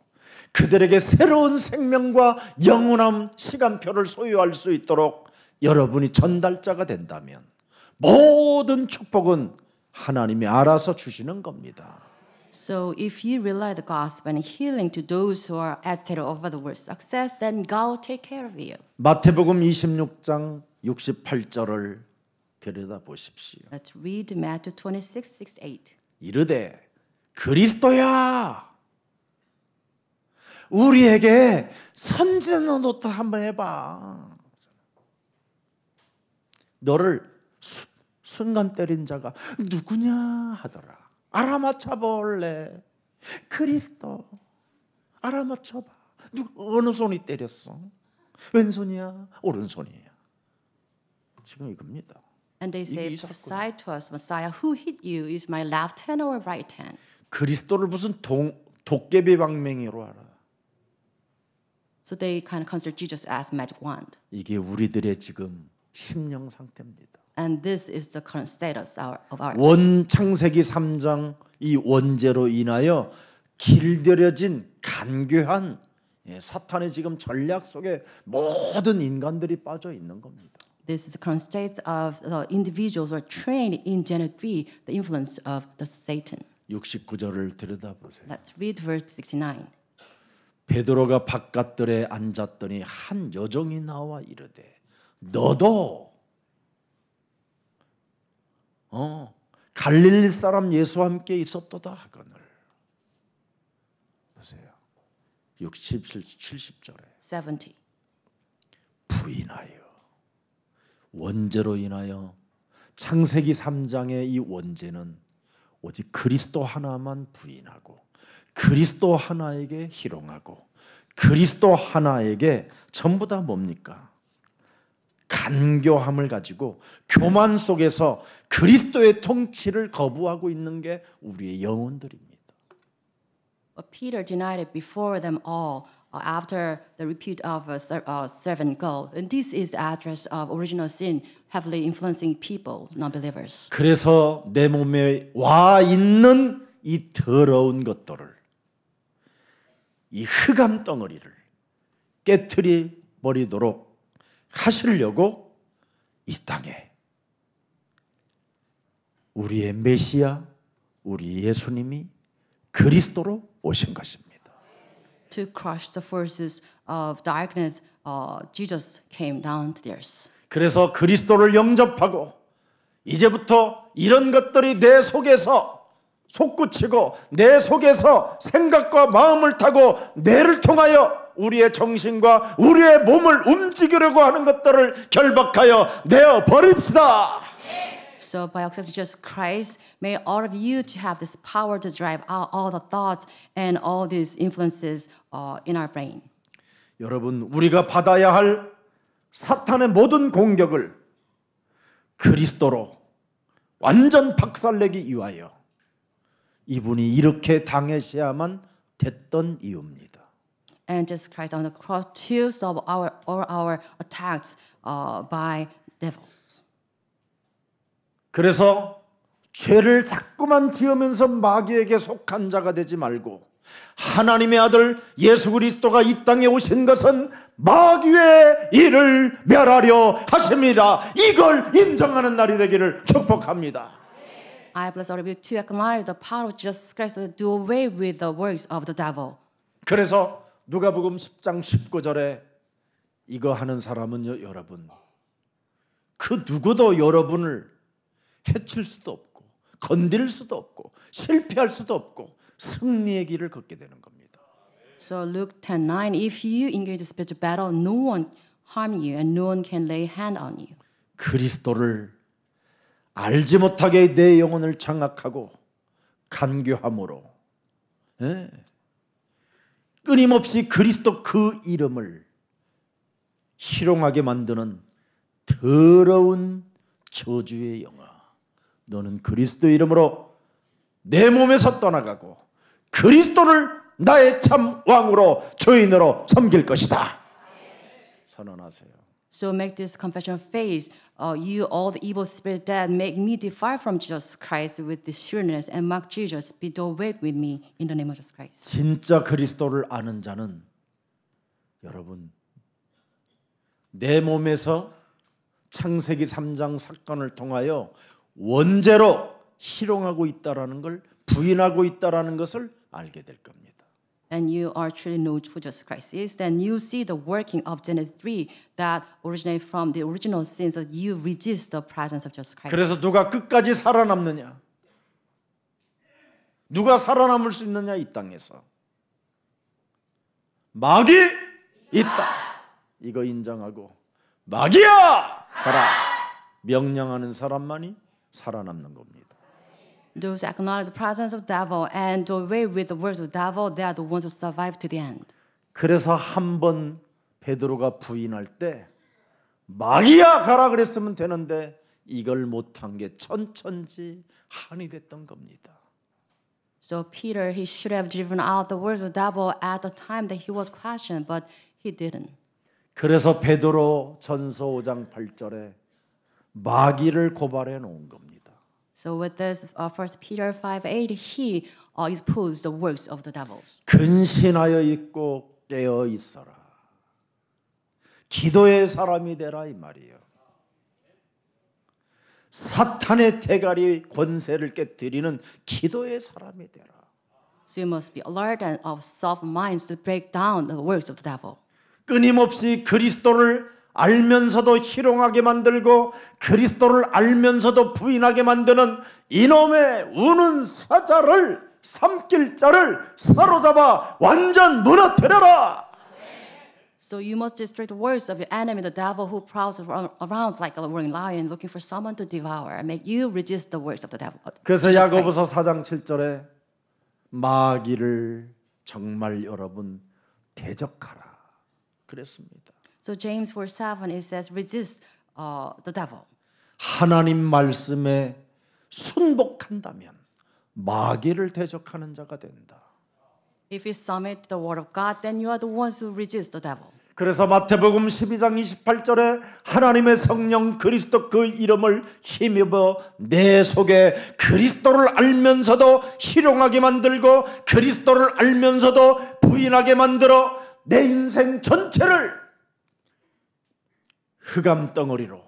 그들에게 새로운 생명과 영원한 시간표를 소유할 수 있도록 여러분이 전달자가 된다면 모든 축복은 하나님이 알아서 주시는 겁니다. So if you relay the gospel and healing to those who are agitated over the word success, then God will take care of you. 마태복음 26장 68절을 들여다보십시오. Let's read Matthew 26:6-8. 이르되 그리스도야 우리에게 선지자 노릇 한번 해봐. 너를 순간 때린 자가 누구냐 하더라. 알아맞혀 볼래? 그리스도. 알아맞혀봐. 어느 손이 때렸어? 왼손이야? 오른손이야? 지금 이겁니다. And they say, 이게 이 사건. prophesy to us, Messiah, who hit you? Is my left hand or right hand? 그리스도를 무슨 도깨비 방맹이로 알아. So they kind of consider Jesus as magic wand. 이게 우리들의 지금 심령 상태입니다. And this is the current status of ours. 원 창세기 3장 이 원죄로 인하여 길들여진 간교한 사탄의 지금 전략 속에 모든 인간들이 빠져 있는 겁니다. This is the current state of the individuals who are trained in Genesis 3, the influence of the Satan. 69절을 들여다보세요. Let's read verse 69. 베드로가 바깥들에 앉았더니 한 여종이 나와 이르되 너도 갈릴리 사람 예수와 함께 있었도다 하거늘. 보세요. 70절에 70. 부인하여 원죄로 인하여 창세기 3장의 이 원죄는 오직 그리스도 하나만 부인하고 그리스도 하나에게 희롱하고 그리스도 하나에게 전부 다 뭡니까? 간교함을 가지고 교만 속에서 그리스도의 통치를 거부하고 있는 게 우리의 영혼들입니다. But Peter denied it before them all after the repute of a servant girl. And this is the address of original sin, heavily influencing people, non-believers. 그래서 내 몸에 와 있는 이 더러운 것들을 이 흑암 덩어리를 깨트려 버리도록 하시려고 이 땅에 우리의 메시아, 우리 예수님이 그리스도로 오신 것입니다. To crush the forces of darkness, Jesus came down to the earth. 그래서 그리스도를 영접하고 이제부터 이런 것들이 내 속에서 솟구치고 내 속에서 생각과 마음을 타고 뇌를 통하여 우리의 정신과 우리의 몸을 움직이려고 하는 것들을 결박하여 내어 버립시다. So by accepting Jesus Christ, may all of you to have this power to drive out all the thoughts and all these influences in our brain. 여러분, 우리가 받아야 할 사탄의 모든 공격을 그리스도로 완전 박살내기 위하여 이분이 이렇게 당하셔야만 됐던 이유입니다. And Jesus Christ on the cross to solve all our attacks by devils. 그래서 죄를 자꾸만 지으면서 마귀에게 속한 자가 되지 말고 하나님의 아들 예수 그리스도가 이 땅에 오신 것은 마귀의 일을 멸하려 하십니다. 이걸 인정하는 날이 되기를 축복합니다. I bless all of you to acknowledge the power of Jesus Christ to do away with the works of the devil. 그래서 누가복음 10장 19절에 이거 하는 사람은요, 여러분 그 누구도 여러분을 해칠 수도 없고 건드릴 수도 없고 실패할 수도 없고 승리의 길을 걷게 되는 겁니다. So Luke 10:9, if you engage the spiritual battle, no one harm you, and no one can lay hand on you. 그리스도를 알지 못하게 내 영혼을 장악하고 간교함으로 끊임없이 그리스도 그 이름을 희롱하게 만드는 더러운 저주의 영아, 너는 그리스도 이름으로 내 몸에서 떠나가고 그리스도를 나의 참 왕으로 주인으로 섬길 것이다. 선언하세요. So make this confession of faith. You, all the evil spirit that make me depart from Jesus Christ with this sureness, and mark Jesus, be the way with me in the name of Jesus Christ. 진짜 그리스도를 아는 자는 여러분 내 몸에서 창세기 3장 사건을 통하여 원죄로 희롱하고 있다라는 걸 부인하고 있다라는 것을 알게 될 겁니다. And you are truly know who Jesus Christ is, then you see the working of Genesis 3 that originate from the original sins, so you resist the presence of Jesus Christ. 그래서 누가 끝까지 살아남느냐? 누가 살아남을 수 있느냐 이 땅에서? 마귀 있다. 이거 인정하고 마귀야 가라 명령하는 사람만이 살아남는 겁니다. Those who acknowledge the presence of devil and do away with the works of devil, they are the ones who survive to the end. 그래서 한 번 베드로가 부인할 때 마귀야 가라 그랬으면 되는데 이걸 못한 게 천천지 한이 됐던 겁니다. So Peter, he should have driven out the words of the devil at the time that he was questioned, but he didn't. 그래서 베드로 전서 5장 8절에 마귀를 고발해 놓은 겁니다. So with this, 1 Peter 5:8, he exposed the works of the devil. 근신하여 있고 깨어 있어라. 기도의 사람이 되라 이 말이에요. 사탄의 대가리 권세를 깨뜨리는 기도의 사람이 되라. So you must be alert and of soft minds to break down the works of the devil. 끊임없이 그리스도를 알면서도 희롱하게 만들고 그리스도를 알면서도 부인하게 만드는 이놈의 우는 사자를 삼킬 자를 사로잡아 완전 무너뜨려라. So you must destroy the works of your enemy, the devil who prowls around like a roaring lion looking for someone to devour. Make you resist the works of the devil. 그래서 야고보서 4장 7절에 마귀를 정말 여러분 대적하라 그랬습니다. So James 4:7 it says resist the devil. 하나님 말씀에 순복한다면 마귀를 대적하는 자가 된다. If you submit to the word of God, then you are the ones who resist the devil. 그래서 마태복음 12장 28절에 하나님의 성령 그리스도 그 이름을 힘입어 내 속에 그리스도를 알면서도 희롱하게 만들고 그리스도를 알면서도 부인하게 만들어 내 인생 전체를 흑암 덩어리로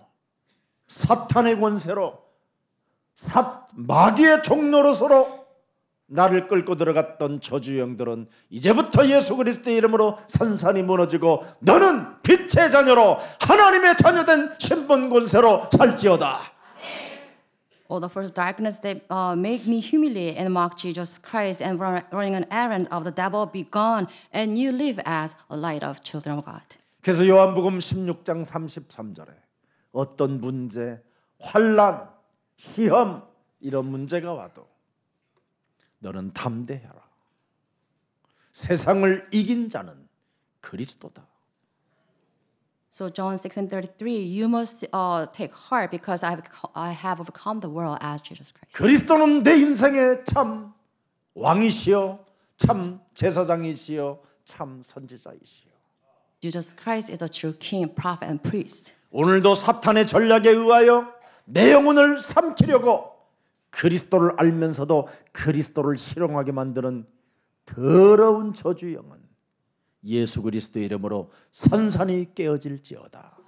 사탄의 권세로 마귀의 종노릇으로 나를 끌고 들어갔던 저주 영들은 이제부터 예수 그리스도의 이름으로 산산이 무너지고 너는 빛의 자녀로 하나님의 자녀된 신분 권세로 살지어다. All the first darkness that make me humiliate and mock Jesus Christ and running an errand of the devil be gone, and you live as a light of children of God. 그래서 요한복음 16장 33절에 어떤 문제, 환난, 시험 이런 문제가 와도 너는 담대해라. 세상을 이긴 자는 그리스도다. So John 6:33, you must take heart because I have overcome the world as Jesus Christ. 그리스도는 내 인생의 참 왕이시여, 참 제사장이시여, 참 선지자이시여. Jesus Christ is the true King, prophet, and priest. 오늘도 사탄의 전략에 의하여 내 영혼을 삼키려고 그리스도를 알면서도 그리스도를 희롱하게 만드는 더러운 저주 영은 예수 그리스도의 이름으로 산산이 깨어질지어다.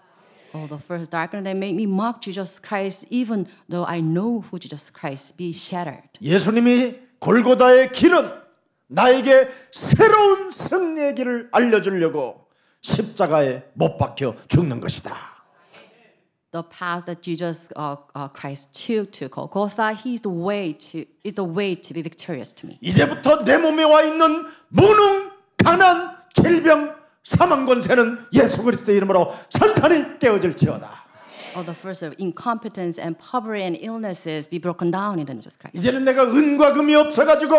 All the first darkness that make me mock Jesus Christ, even though I know who Jesus Christ, be shattered. 예수님이 골고다의 길은 나에게 새로운 승리의 길을 알려주려고 십자가에 못 박혀 죽는 것이다. The path that Jesus Christ took to Golgotha, is the way to be victorious to me. 이제부터 내 몸에 와 있는 무능, 가난, 질병 사망 권세는 예수 그리스도의 이름으로 산산이 깨어질지어다. All the first of incompetence and poverty and illnesses be broken down in the name of Jesus Christ. 이제는 내가 은과 금이 없어가지고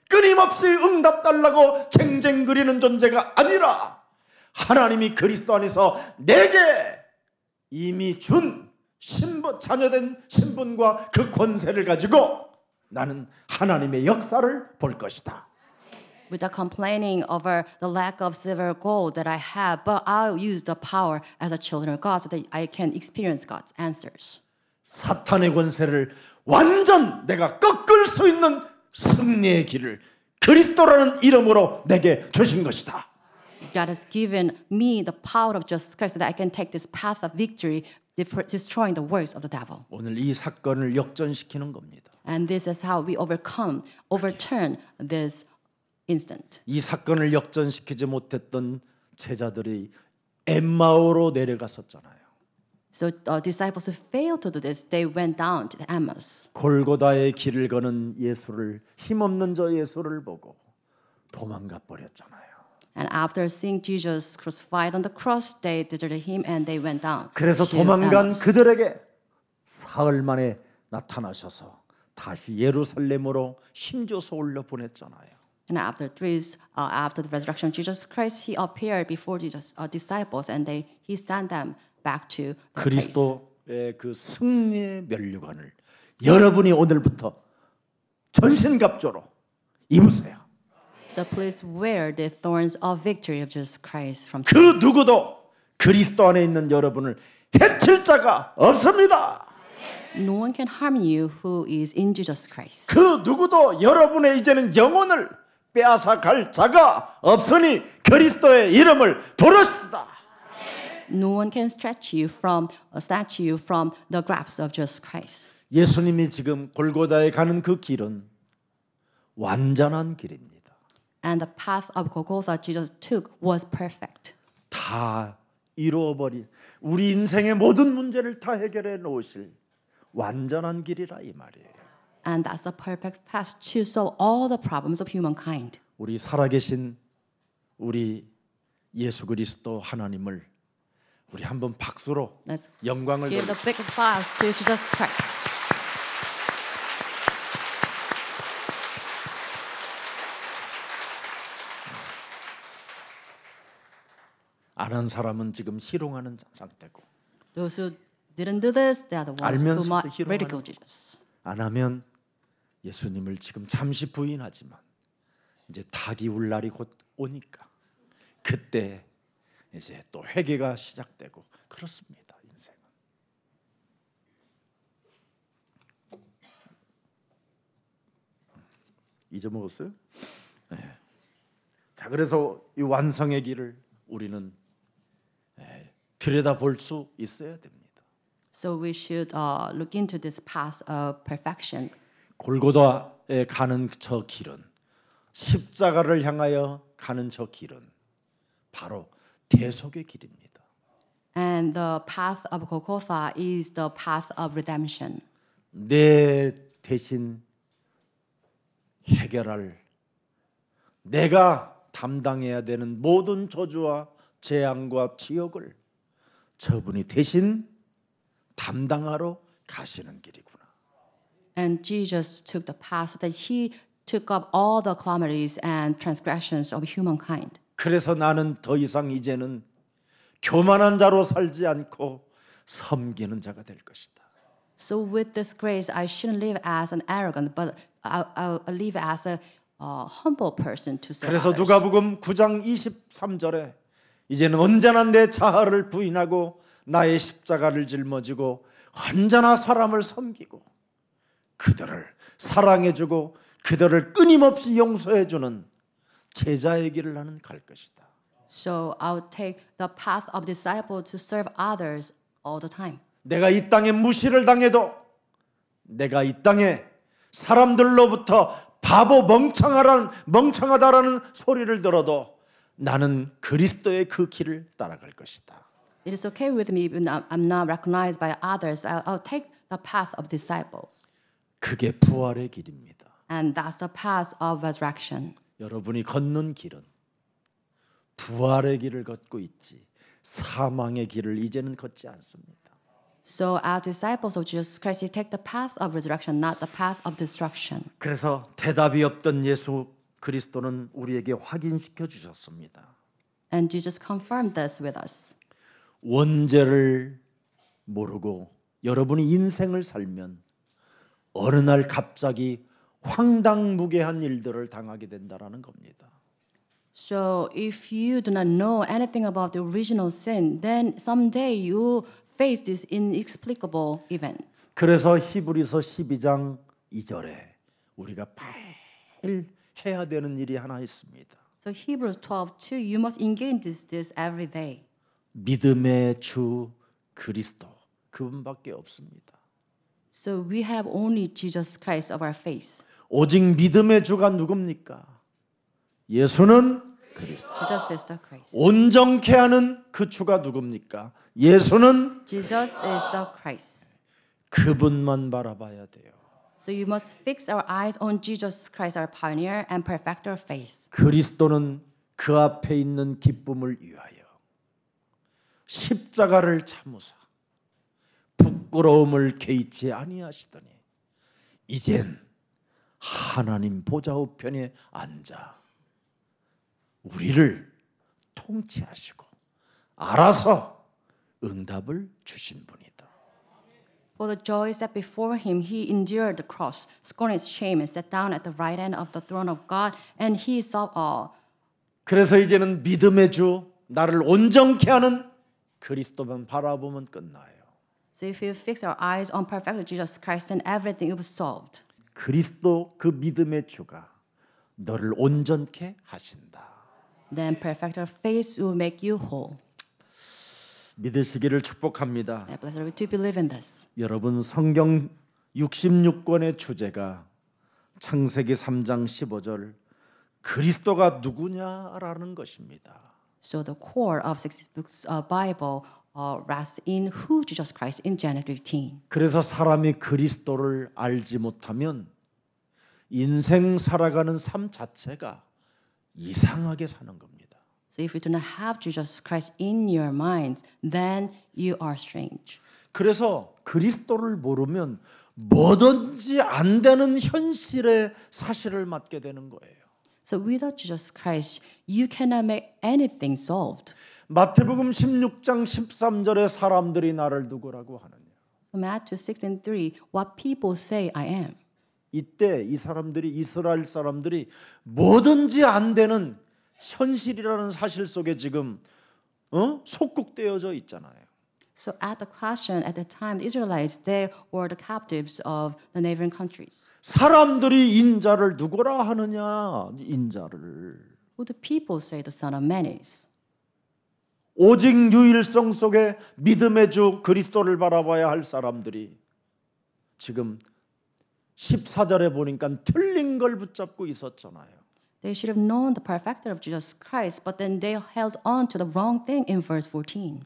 끊임없이 응답 달라고 쟁쟁거리는 존재가 아니라 하나님이 그리스도 안에서 내게 이미 준 신분, 자녀된 신분과 그 권세를 가지고 나는 하나님의 역사를 볼 것이다. Without complaining over the lack of silver or gold that I have, but I'll use the power as a children of God so that I can experience God's answers. 사탄의 권세를 완전 내가 꺾을 수 있는 승리의 길을 그리스도라는 이름으로 내게 주신 것이다. God has given me the power of Jesus Christ so that I can take this path of victory, destroying the works of the devil. 오늘 이 사건을 역전시키는 겁니다. And this is how we overturn this instant. 이 사건을 역전시키지 못했던 제자들이 엠마오로 내려갔었잖아요. So disciples who failed to do this, they went down to the Emmaus. 골고다의 길을 거는 예수를, 힘없는 저 예수를 보고 도망가 버렸잖아요. And after seeing Jesus crucified on the cross, they deserted him and they went down. 그래서 to 도망간 Emmaus. 그들에게 사흘 만에 나타나셔서 다시 예루살렘으로 힘줘서 올려 보냈잖아요. And after the resurrection of Jesus Christ, he appeared before Jesus disciples, and he sent them back to the place. 그리스도의 그 승리의 면류관을 여러분이 오늘부터 전신갑주로 입으세요. So please wear the thorns of victory of Jesus Christ from. 그 누구도 그리스도 안에 있는 여러분을 해칠 자가 없습니다. No one can harm you who is in Jesus Christ. 그 누구도 여러분의 이제는 영혼을 빼앗아 갈 자가 없으니 그리스도의 이름을 부르십시다. No one can snatch you from the grasp of Jesus Christ. 예수님이 지금 골고다에 가는 그 길은 완전한 길입니다. And the path of Golgotha Jesus took was perfect. 다 이루어버린 우리 인생의 모든 문제를 다 해결해 놓으실 완전한 길이라 이 말이에요. And that's the perfect path to solve all the problems of humankind. 우리 살아계신 우리 예수 그리스도 하나님을 우리 한번 박수로 Let's 영광을 give 돌리십시오. the big applause to Jesus Christ. 아는 사람은 지금 희롱하는 상태고 Those who didn't do this, they are the ones who 알면서도 might 희롱하는 ridicule Jesus. 안 하면 예수님을 지금 잠시 부인하지만 이제 닭이 울 날이 곧 오니까 그때 이제 또 회개가 시작되고 그렇습니다. 인생은. 잊어먹었어요? 네. 자, 그래서 이 완성의 길을 우리는 들여다볼 수 있어야 됩니다. So we should look into this path of perfection. 골고다에 가는 저 길은 십자가를 향하여 가는 저 길은 바로 대속의 길입니다. And the path of Golgotha is the path of redemption. 내 대신 해결할 내가 담당해야 되는 모든 저주와 재앙과 지옥을 저분이 대신 담당하러 가시는 길이구나. And Jesus took the path that he took up all the calamities and transgressions of humankind. 그래서 나는 더 이상 이제는 교만한 자로 살지 않고 섬기는 자가 될 것이다. So with this grace, I shouldn't live as an arrogant, but I'll live as a humble person to serve 그래서 others. 누가복음 9장 23절에 이제는 언제나 내 자아를 부인하고 나의 십자가를 짊어지고 언제나 사람을 섬기고 그들을 사랑해주고 그들을 끊임없이 용서해주는 제자의 길을 나는 갈 것이다. So I'll take the path of disciple to serve others all the time. 내가 이 땅에 무시를 당해도 내가 이 땅에 사람들로부터 바보 멍청하다라는 소리를 들어도 나는 그리스도의 그 길을 따라갈 것이다. It is okay with me when I'm not recognized by others. I'll take the path of disciples. 그게 부활의 길입니다. And that's the path of resurrection. 여러분이 걷는 길은 부활의 길을 걷고 있지 사망의 길을 이제는 걷지 않습니다. So as disciples of Jesus Christ, you take the path of resurrection, not the path of destruction. 그래서 대답이 없던 예수 그리스도는 우리에게 확인시켜 주셨습니다. And Jesus confirmed this with us. 원죄를 모르고 여러분이 인생을 살면 어느 날 갑자기 황당무계한 일들을 당하게 된다라는 겁니다. So if you do not know anything about the original sin, then someday you face these inexplicable events. 그래서 히브리서 12장 2절에 우리가 매일 해야 되는 일이 하나 있습니다. So Hebrews 12:2, you must engage this every day. 믿음의 주 그리스도 그분밖에 없습니다. So we have only Jesus Christ of our faith. 오직 믿음의 주가 누굽니까? 예수는 그리스도. Jesus is the Christ. 온전케 하는 그 주가 누굽니까? 예수는 Jesus is the Christ. 그분만 바라봐야 돼요. So you must fix our eyes on Jesus Christ, our pioneer and perfecter of faith. 그리스도는 그 앞에 있는 기쁨을 위하여 십자가를 참으사 부끄러움을 개의치 아니하시더니 이젠 하나님 보좌 우편에 앉아 우리를 통치하시고 알아서 응답을 주신 분이다. For the joy set before him, he endured the cross, scorned its shame, and sat down at the right hand of the throne of God, and he saw all. 그래서 이제는 믿음의 주 나를 온전케 하는 그리스도만 바라보면 끝나요. So if you fix our eyes on perfect Jesus Christ, then everything will be solved. 그리스도 그 믿음의 주가 너를 온전케 하신다. Then perfecter faith will make you whole. 믿으시기를 축복합니다. I bless you to believe in this. 여러분 성경 66권의 주제가 창세기 3장 15절 그리스도가 누구냐라는 것입니다. So the core of 60 books Bible rests in who Jesus Christ in Genesis 15. 그래서 사람이 그리스도를 알지 못하면 인생 살아가는 삶 자체가 이상하게 사는 겁니다. So if you do not have Jesus Christ in your minds, then you are strange. 그래서 그리스도를 모르면 뭐든지 안 되는 현실의 사실을 맞게 되는 거예요. So without Jesus Christ, you cannot make anything solved. 마태복음 16장 13절에 사람들이 나를 누구라고 하느냐. So Matthew 6:3, what people say I am. 이때 이 사람들이 이스라엘 사람들이 뭐든지 안 되는 현실이라는 사실 속에 지금 속국되어져 있잖아요. So at the question, at the time, the Israelites, they were the captives of the neighboring countries. 사람들이 인자를 누구라 하느냐? 인자를. Who the people say the Son of Man is. 오직 유일성 속에 믿음의 주 그리스도를 바라봐야 할 사람들이 지금 14절에 보니까 틀린 걸 붙잡고 있었잖아요. They should have known the perfecter of Jesus Christ, but then they held on to the wrong thing in verse 14.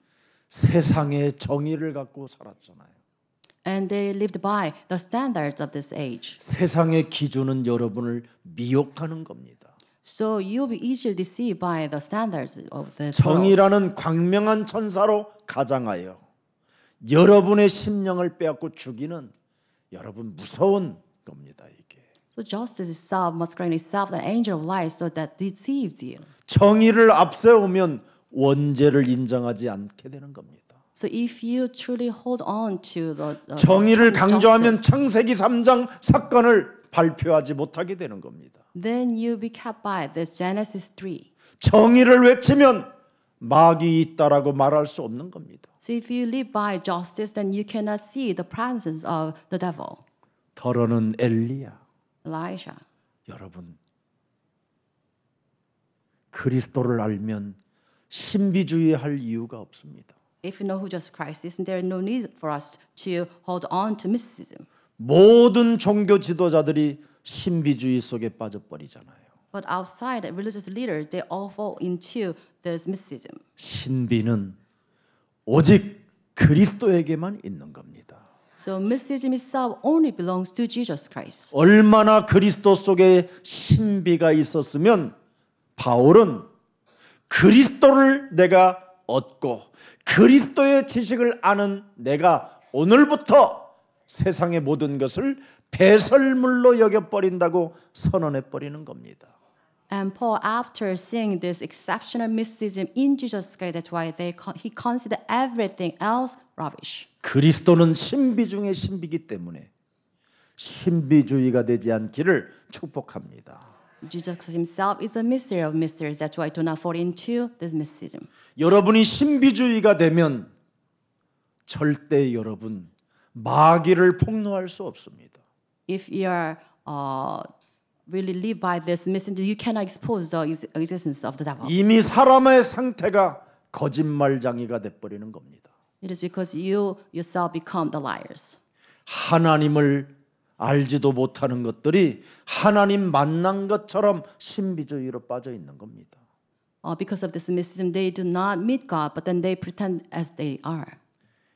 세상의 정의를 갖고 살았잖아요. And they lived by the standards of this age. 세상의 기준은 여러분을 미혹하는 겁니다. So you'll be easily deceived by the standards of this world. 정의라는 광명한 천사로 가장하여 여러분의 심령을 빼앗고 죽이는 여러분 무서운 겁니다. 이게. So justice itself must grant itself the angel of light so that deceives you. 정의를 앞세우면 원죄를 인정하지 않게 되는 겁니다. So if you truly hold on to the 정의를 강조하면 justice, 창세기 3장 사건을 발표하지 못하게 되는 겁니다. then you'll be kept by this Genesis 3. 정의를 외치면 마귀 있다라고 말할 수 없는 겁니다. So if you live by justice, then you cannot see the presence of the devil. 더러는 엘리야. Elijah. 여러분 그리스도를 알면 신비주의할 이유가 없습니다. If you know who Jesus Christ is, there is no need for us to hold on to mysticism. 모든 종교 지도자들이 신비주의 속에 빠져버리잖아요. But outside, the religious leaders, they all fall into this mysticism. 신비는 오직 그리스도에게만 있는 겁니다. So mysticism itself only belongs to Jesus Christ. 얼마나 그리스도 속에 신비가 있었으면 바울은 그리스도를 내가 얻고 그리스도의 지식을 아는 내가 오늘부터 세상의 모든 것을 배설물로 여겨버린다고 선언해버리는 겁니다. And Paul, after seeing this exceptional mysticism in Jesus Christ, that's why he considered everything else rubbish. 그리스도는 신비 중의 신비이기 때문에 신비주의가 되지 않기를 축복합니다. Jesus himself is a mystery of mysteries. That's why do not fall into this mysticism. 여러분이 신비주의가 되면 절대 여러분 마귀를 폭로할 수 없습니다. If you are really live by this mysticism, you cannot expose the existence of the devil. 이미 사람의 상태가 거짓말장이가 돼버리는 겁니다. It is because you yourself become the liars. 하나님을 알지도 못하는 것들이 하나님 만난 것처럼 신비주의로 빠져 있는 겁니다. Because of this mysticism, they do not meet God, but then they pretend as they are.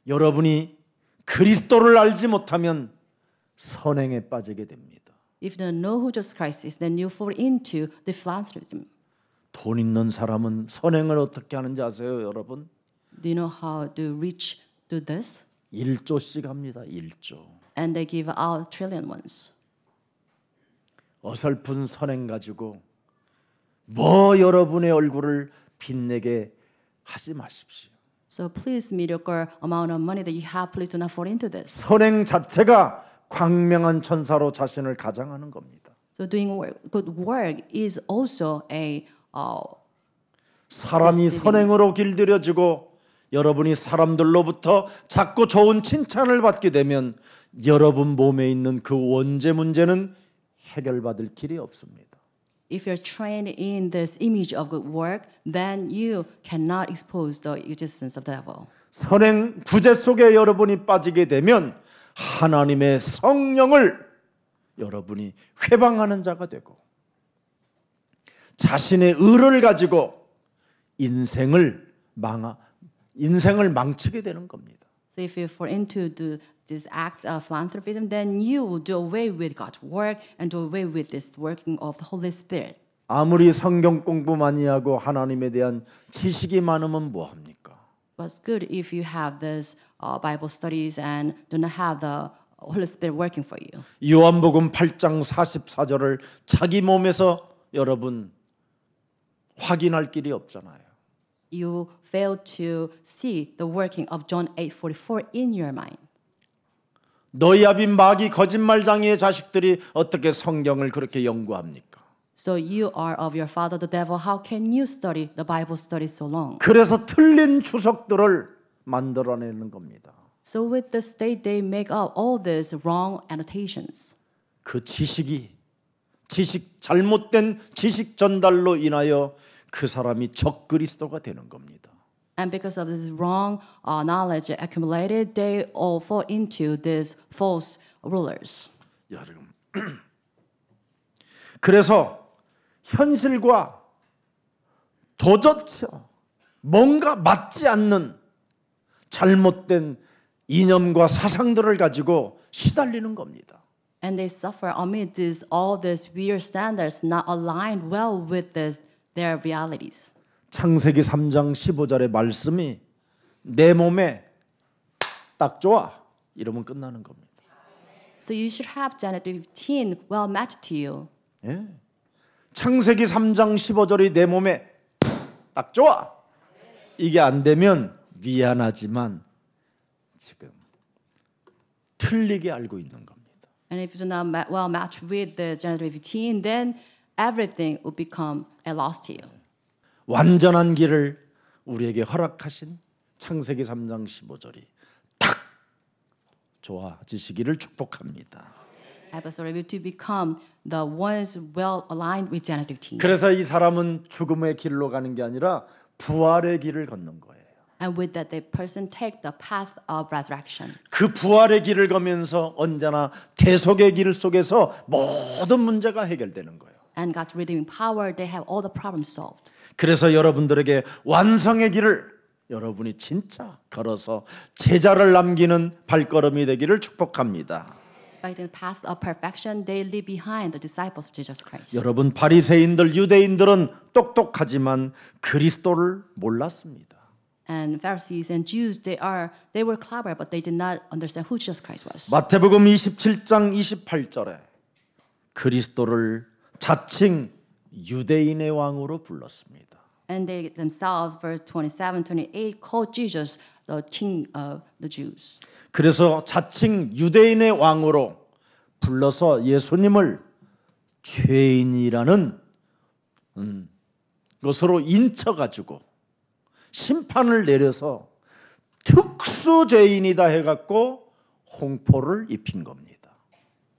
여러분이 그리스도를 알지 못하면 선행에 빠지게 됩니다. If you don't know who Jesus Christ is, then you fall into the philanthropism. 돈 있는 사람은 선행을 어떻게 하는지 아세요, 여러분? Do you know how the rich do this? 1조씩 합니다. 1조. And they give out trillion ones. 어설픈 선행 가지고 뭐 여러분의 얼굴을 빛내게 하지 마십시오. So please, mediocre amount of money that you have, please do not fall into this. 선행 자체가 광명한 천사로 자신을 가장하는 겁니다. So doing good work is also a 사람이 선행으로 길들여지고 여러분이 사람들로부터 자꾸 좋은 칭찬을 받게 되면 여러분 몸에 있는 그 원죄 문제는 해결받을 길이 없습니다. If you're trained in this image of good work, then you cannot expose the existence of the devil. 선행 부재 속에 여러분이 빠지게 되면 하나님의 성령을 여러분이 회방하는 자가 되고 자신의 의를 가지고 인생을 망치게 되는 겁니다. So if you fall into this act of philanthropism, then you will do away with God's work and do away with this working of the Holy Spirit. 아무리 성경 공부 많이 하고 하나님에 대한 지식이 많으면 뭐 합니까? But it's good if you have this Bible studies and do not have the Holy Spirit working for you. 요한복음 8장 44절을 자기 몸에서 여러분 확인할 길이 없잖아요. You fail to see the working of John 8:44 in your mind. 너희 아비 마귀 거짓말장이의 자식들이 어떻게 성경을 그렇게 연구합니까? So you are of your father the devil. How can you study the Bible study so long? 그래서 틀린 주석들을 만들어내는 겁니다. So with this they make up all these wrong annotations. 그 잘못된 지식 전달로 인하여 그 사람이 적그리스도가 되는 겁니다. And because of this wrong knowledge accumulated, they all fall into these false rulers. 여러분, 그래서 현실과 도저히 뭔가 맞지 않는 잘못된 이념과 사상들을 가지고 시달리는 겁니다. And they suffer amid all these weird standards not aligned well with their realities. 창세기 3장 15절의 말씀이 내 몸에 딱 좋아 이러면 끝나는 겁니다. So you should have Genesis 15 well matched to you. 예? 창세기 3장 15절이 내 몸에 딱 좋아. 이게 안 되면 미안하지만 지금 틀리게 알고 있는 겁니다. And if you do not well match with the Genesis 15, then everything will become a loss to you. 완전한 길을 우리에게 허락하신 창세기 3장 15절이 딱 좋아지시기를 축복합니다. Help us all to become the ones well aligned with Genesis 15. 그래서 이 사람은 죽음의 길로 가는 게 아니라 부활의 길을 걷는 거예요. And with that, the person take the path of resurrection. 그 부활의 길을 가면서 언제나 대속의 길 속에서 모든 문제가 해결되는 거예요. And God's redeeming power, they have all the problems solved. 그래서 여러분들에게 완성의 길을 여러분이 진짜 걸어서 제자를 남기는 발걸음이 되기를 축복합니다. By the path of perfection, they leave behind the disciples of Jesus Christ. 여러분 바리새인들 유대인들은 똑똑하지만 그리스도를 몰랐습니다. And Pharisees and Jews, they were clever, but they did not understand who Jesus Christ was. 마태복음 27장 28절에 그리스도를 자칭 유대인의 왕으로 불렀습니다. And they themselves, verse 27, 28, called Jesus the King of the Jews. 그래서 자칭 유대인의 왕으로 불러서 예수님을 죄인이라는 것으로 인쳐가지고 심판을 내려서 특수 죄인이다 해갖고 홍포를 입힌 겁니다.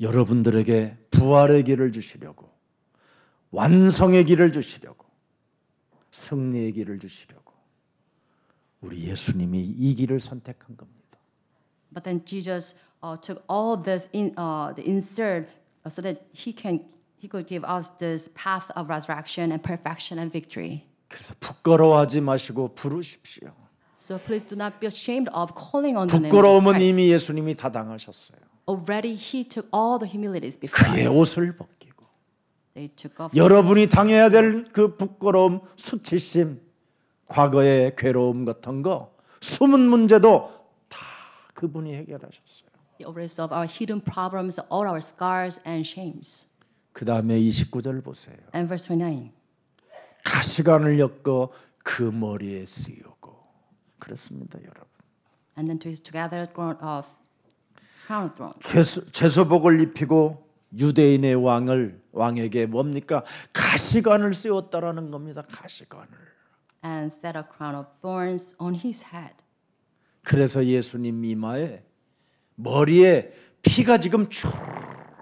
여러분들에게 부활의 길을 주시려고, 완성의 길을 주시려고, 승리의 길을 주시려고 우리 예수님이 이 길을 선택한 겁니다. But then Jesus took all this the insert so that he could give us this path of resurrection and perfection and victory. 그래서 부끄러워하지 마시고 부르십시오. So please do not be ashamed of calling on the name of 부끄러움은 Christ. 이미 예수님이 다 당하셨어요. Already he took all the humilities before 그의 us. 옷을 벗기고 They took off 여러분이 당해야 될 그 부끄러움, 수치심, 과거의 괴로움 같은 거, 숨은 문제도 다 그분이 해결하셨어요. the erase of our hidden problems, all our scars and shames. 그 다음에 29절 보세요. And verse 29. 가시관을 엮어 그 머리에 씌우고 그렇습니다, 여러분. And then twist together crown of thorns. 제수복을 입히고 유대인의 왕에게 뭡니까? 가시관을 씌웠다라는 겁니다. 가시관을. And set a crown of thorns on his head. 그래서 예수님 이마에 머리에 피가 지금 쭉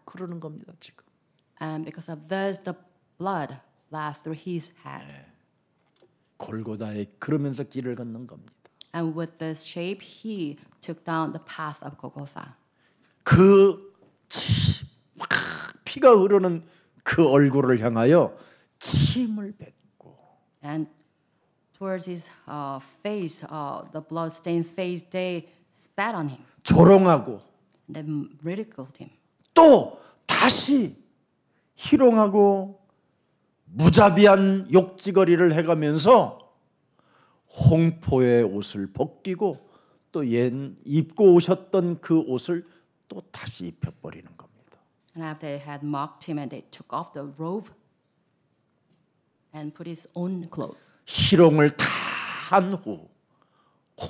흐르는 겁니다. 지금. And because of this, the blood laughed through his head. 골고다에 그러면서 길을 걷는 겁니다. And with this shape, he took down the path of Golgotha. 그 막 피가 흐르는 그 얼굴을 향하여 침을 뱉고 And towards his face, the blood-stained face, they spat on him. 조롱하고 They ridiculed him. 또 다시 희롱하고 무자비한 욕지거리를 해가면서 홍포의 옷을 벗기고 또 입고 오셨던 그 옷을 또 다시 입혀버리는 겁니다. And after they had mocked him, and they took off the robe and put his own clothes. 희롱을 다 한 후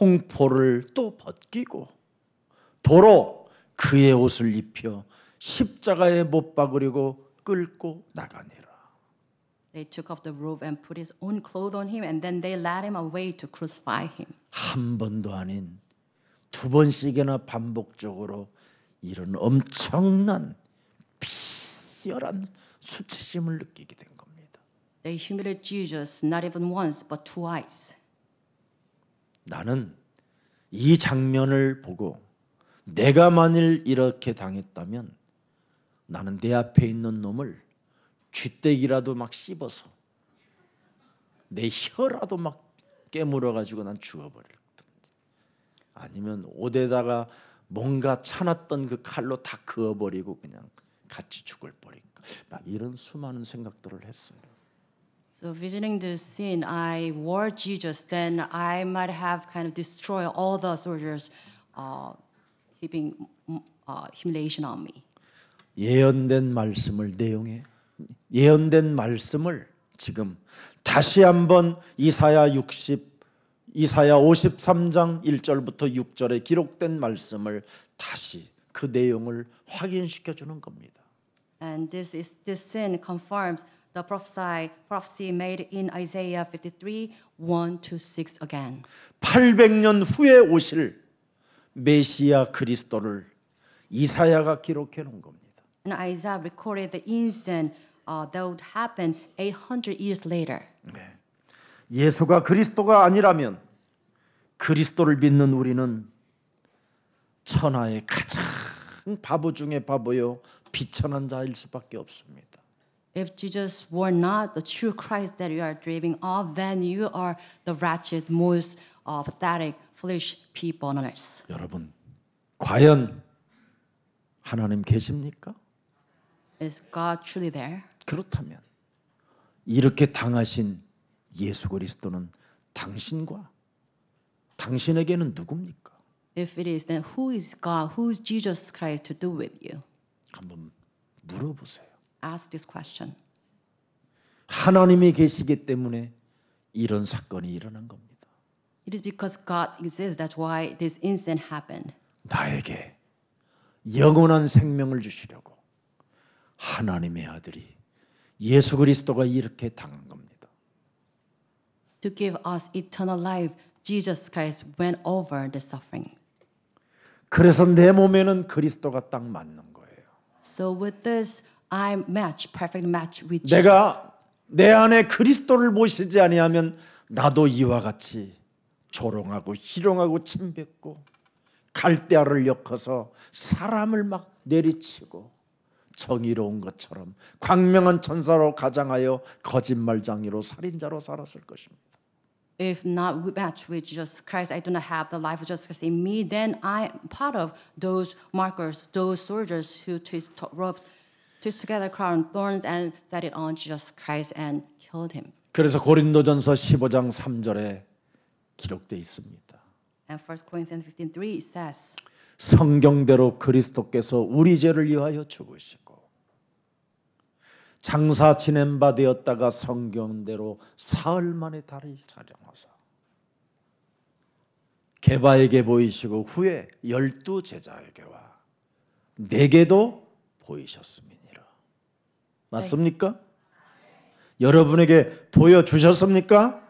홍포를 또 벗기고 도로 그의 옷을 입혀 십자가에 못 박으려고 끌고 나가니라. They took off the robe and put his own clothes on him, and then they led him away to crucify him. 한 번도 아닌 두 번씩이나 반복적으로 이런 엄청난 비열한 수치심을 느끼게 된 겁니다. They humiliated Jesus not even once, but twice. 나는 이 장면을 보고 내가 만일 이렇게 당했다면 나는 내 앞에 있는 놈을 쥐떼기라도 막 씹어서 내 혀라도 막 깨물어 가지고 난 죽어버릴 든지 아니면 옷에다가 뭔가 차놨던 그 칼로 다 그어버리고 그냥 같이 죽을 버릴까 막 이런 수많은 생각들을 했어요. So visiting this scene, I wore Jesus, then I might have kind of destroyed all the soldiers, heaping humiliation on me. 예언된 말씀을 지금 다시 한번 이사야 53장 1절부터 6절에 기록된 말씀을 다시 그 내용을 확인시켜 주는 겁니다. And this sin confirms the prophecy made in Isaiah 53, 1-6 again. 800년 후에 오실 메시아 그리스도를 이사야가 기록해 놓은 겁니다. And Isaiah recorded the incident that would happen 800 years later. 네. 예수가 그리스도가 아니라면 그리스도를 믿는 우리는 천하의 가장 바보 중에 바보요 비천한 자일 수밖에 없습니다. If Jesus were not the true Christ that you are dreaming of, then you are the wretched, most pathetic, foolish people on earth. 여러분, 과연 하나님 계십니까? Is God truly there? 그렇다면 이렇게 당하신 예수 그리스도는 당신과 당신에게는 누굽니까? If it is, then who is God? Who is Jesus Christ to do with you? 한번 물어보세요. Ask this question. 하나님이 계시기 때문에 이런 사건이 일어난 겁니다. It is because God exists. That's why this incident happened. 나에게 영원한 생명을 주시려고 하나님의 아들이 예수 그리스도가 이렇게 당한 겁니다. To give us eternal life, Jesus Christ went over the suffering. 그래서 내 몸에는 그리스도가 딱 맞는 거예요. So with this, I match, perfect match with Jesus. 내가 내 안에 그리스도를 모시지 아니하면 나도 이와 같이 조롱하고 희롱하고 침뱉고 갈대아를 엮어서 사람을 막 내리치고 정의로운 것처럼 광명한 천사로 가장하여 거짓말장이로 살인자로 살았을 것입니다. If not match with Jesus Christ, I do not have the life of Jesus Christ in me, then I'm part of those markers, those soldiers who twist ropes, twist together crown thorns and set it on Jesus Christ and killed him. 그래서 고린도전서 15장 3절에 기록되어 있습니다. And 1 Corinthians 15:3 it says, 성경대로 그리스도께서 우리 죄를 위하여 죽으시고 장사 지낸 바 되었다가 성경대로 사흘 만에 다시 촬영하사 게바에게 보이시고 후에 12 제자에게와 내게도 보이셨음이니라. 맞습니까? 여러분에게 보여주셨습니까?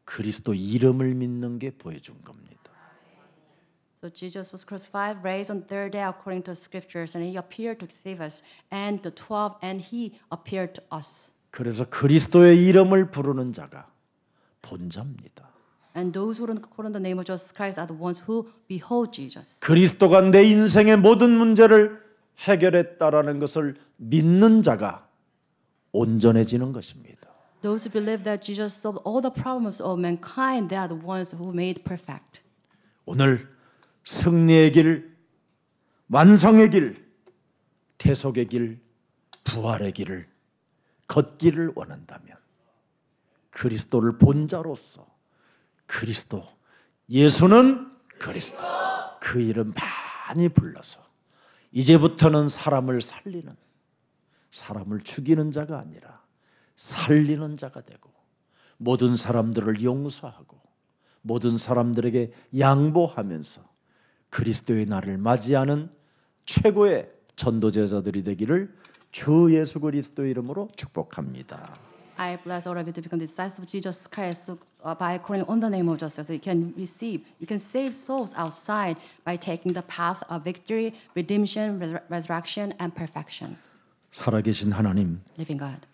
그리스도 이름을 믿는 게 보여준 겁니다. So Jesus was crucified, raised on the third day according to the scriptures, and he appeared to save us, and the 12, and he appeared to us. 그래서 그리스도의 이름을 부르는 자가 본자입니다. And those who call on the name of Jesus Christ are the ones who behold Jesus. 그리스도가 내 인생의 모든 문제를 해결했다라는 것을 믿는 자가 온전해지는 것입니다. Those who believe that Jesus solved all the problems of mankind, they are the ones who made perfect. 오늘 승리의 길, 완성의 길, 대속의 길, 부활의 길을 걷기를 원한다면 그리스도를 본자로서 그리스도, 예수는 그리스도 그 이름 많이 불러서 이제부터는 사람을 살리는, 사람을 죽이는 자가 아니라 살리는 자가 되고 모든 사람들을 용서하고 모든 사람들에게 양보하면서 그리스도의 날을 맞이하는 최고의 전도제자들이 되기를 주 예수 그리스도의 이름으로 축복합니다. I bless all of you to become disciples of Jesus Christ by calling on the name of Jesus. So you can save souls outside by taking the path of victory, redemption, resurrection, and perfection. 살아계신 하나님, Living God.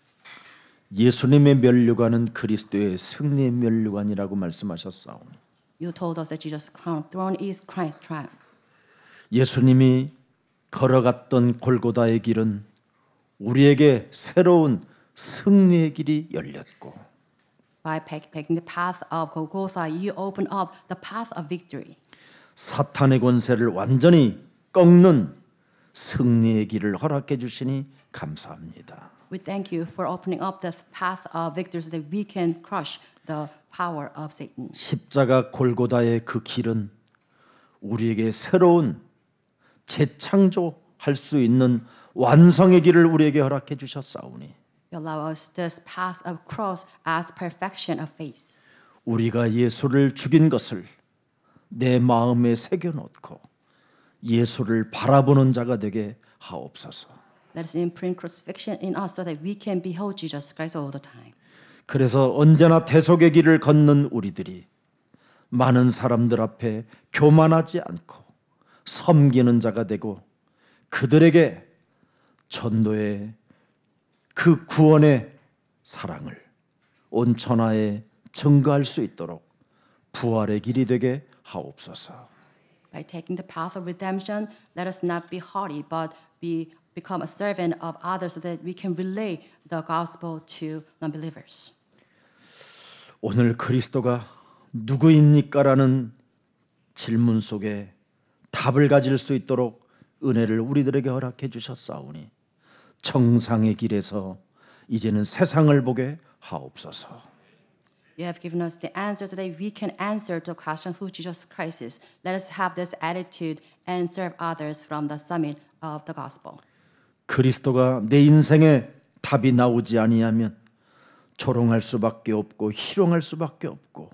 예수님의 면류관은 그리스도의 승리의 면류관이라고 말씀하셨사오니 You told us that Jesus' crown throne is Christ's triumph. 예수님이 걸어갔던 골고다의 길은 우리에게 새로운 승리의 길이 열렸고 By taking the path of Golgotha, you open up the path of victory. 사탄의 권세를 완전히 꺾는 승리의 길을 허락해 주시니 감사합니다. We thank you for opening up the path of victory so that we can crush the power of Satan. 십자가 골고다의 그 길은 우리에게 새로운 재창조할 수 있는 완성의 길을 우리에게 허락해 주셨사오니 You allow us this path of cross as perfection of faith. 우리가 예수를 죽인 것을 내 마음에 새겨놓고 예수를 바라보는 자가 되게 하옵소서. Let us imprint crucifixion in us so that we can behold Jesus Christ all the time. 그래서 언제나 대속의 길을 걷는 우리들이 많은 사람들 앞에 교만하지 않고 섬기는 자가 되고 그들에게 전도의 그 구원의 사랑을 온 천하에 증거할 수 있도록 부활의 길이 되게 하옵소서. By taking the path of redemption, let us not be haughty, but become a servant of others so that we can relay the gospel to non-believers. 오늘 그리스도가 누구입니까라는 질문 속에 답을 가질 수 있도록 은혜를 우리들에게 허락해 주셨사오니 정상의 길에서 이제는 세상을 보게 하옵소서. You have given us the answer today. We can answer the question who Jesus Christ is. Let us have this attitude and serve others from the summit of the gospel. 그리스도가 내 인생에 답이 나오지 아니하면 조롱할 수밖에 없고 희롱할 수밖에 없고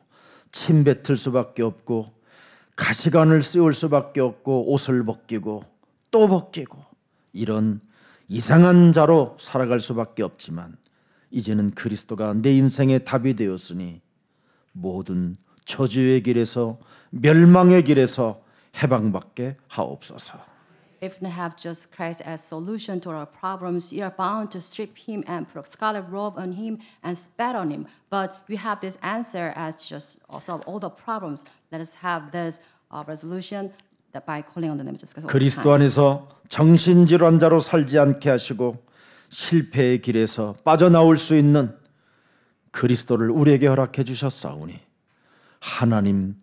침 뱉을 수밖에 없고 가시관을 씌울 수밖에 없고 옷을 벗기고 또 벗기고 이런 이상한 자로 살아갈 수밖에 없지만 이제는 그리스도가 내 인생의 답이 되었으니 모든 저주의 길에서 멸망의 길에서 해방받게 하옵소서. If we have just Christ as solution to our problems, you are bound to strip him and put scarlet robe on him and spat on him. But we have this answer as just solve all the problems. Let us have this resolution that by calling on the name of Jesus Christ. 그리스도 안에서 정신질환자로 살지 않게 하시고 실패의 길에서 빠져나올 수 있는 그리스도를 우리에게 허락해 주셨사오니 하나님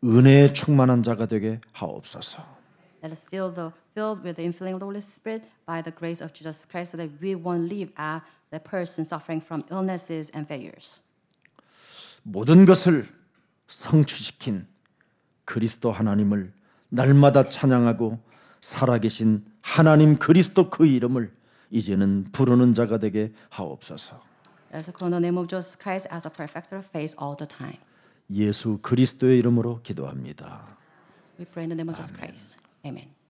은혜에 충만한 자가 되게 하옵소서. Let us filled with the infilling of the Holy Spirit by the grace of Jesus Christ, so that we won't live as the person suffering from illnesses and failures. 모든 것을 성취시킨 그리스도 하나님을 날마다 찬양하고 살아계신 하나님 그리스도 그 이름을 이제는 부르는 자가 되게 하옵소서. Let us call on the name of Jesus Christ as a perfecter of faith all the time. 예수 그리스도의 이름으로 기도합니다. We pray in the name of Jesus Christ. Amen.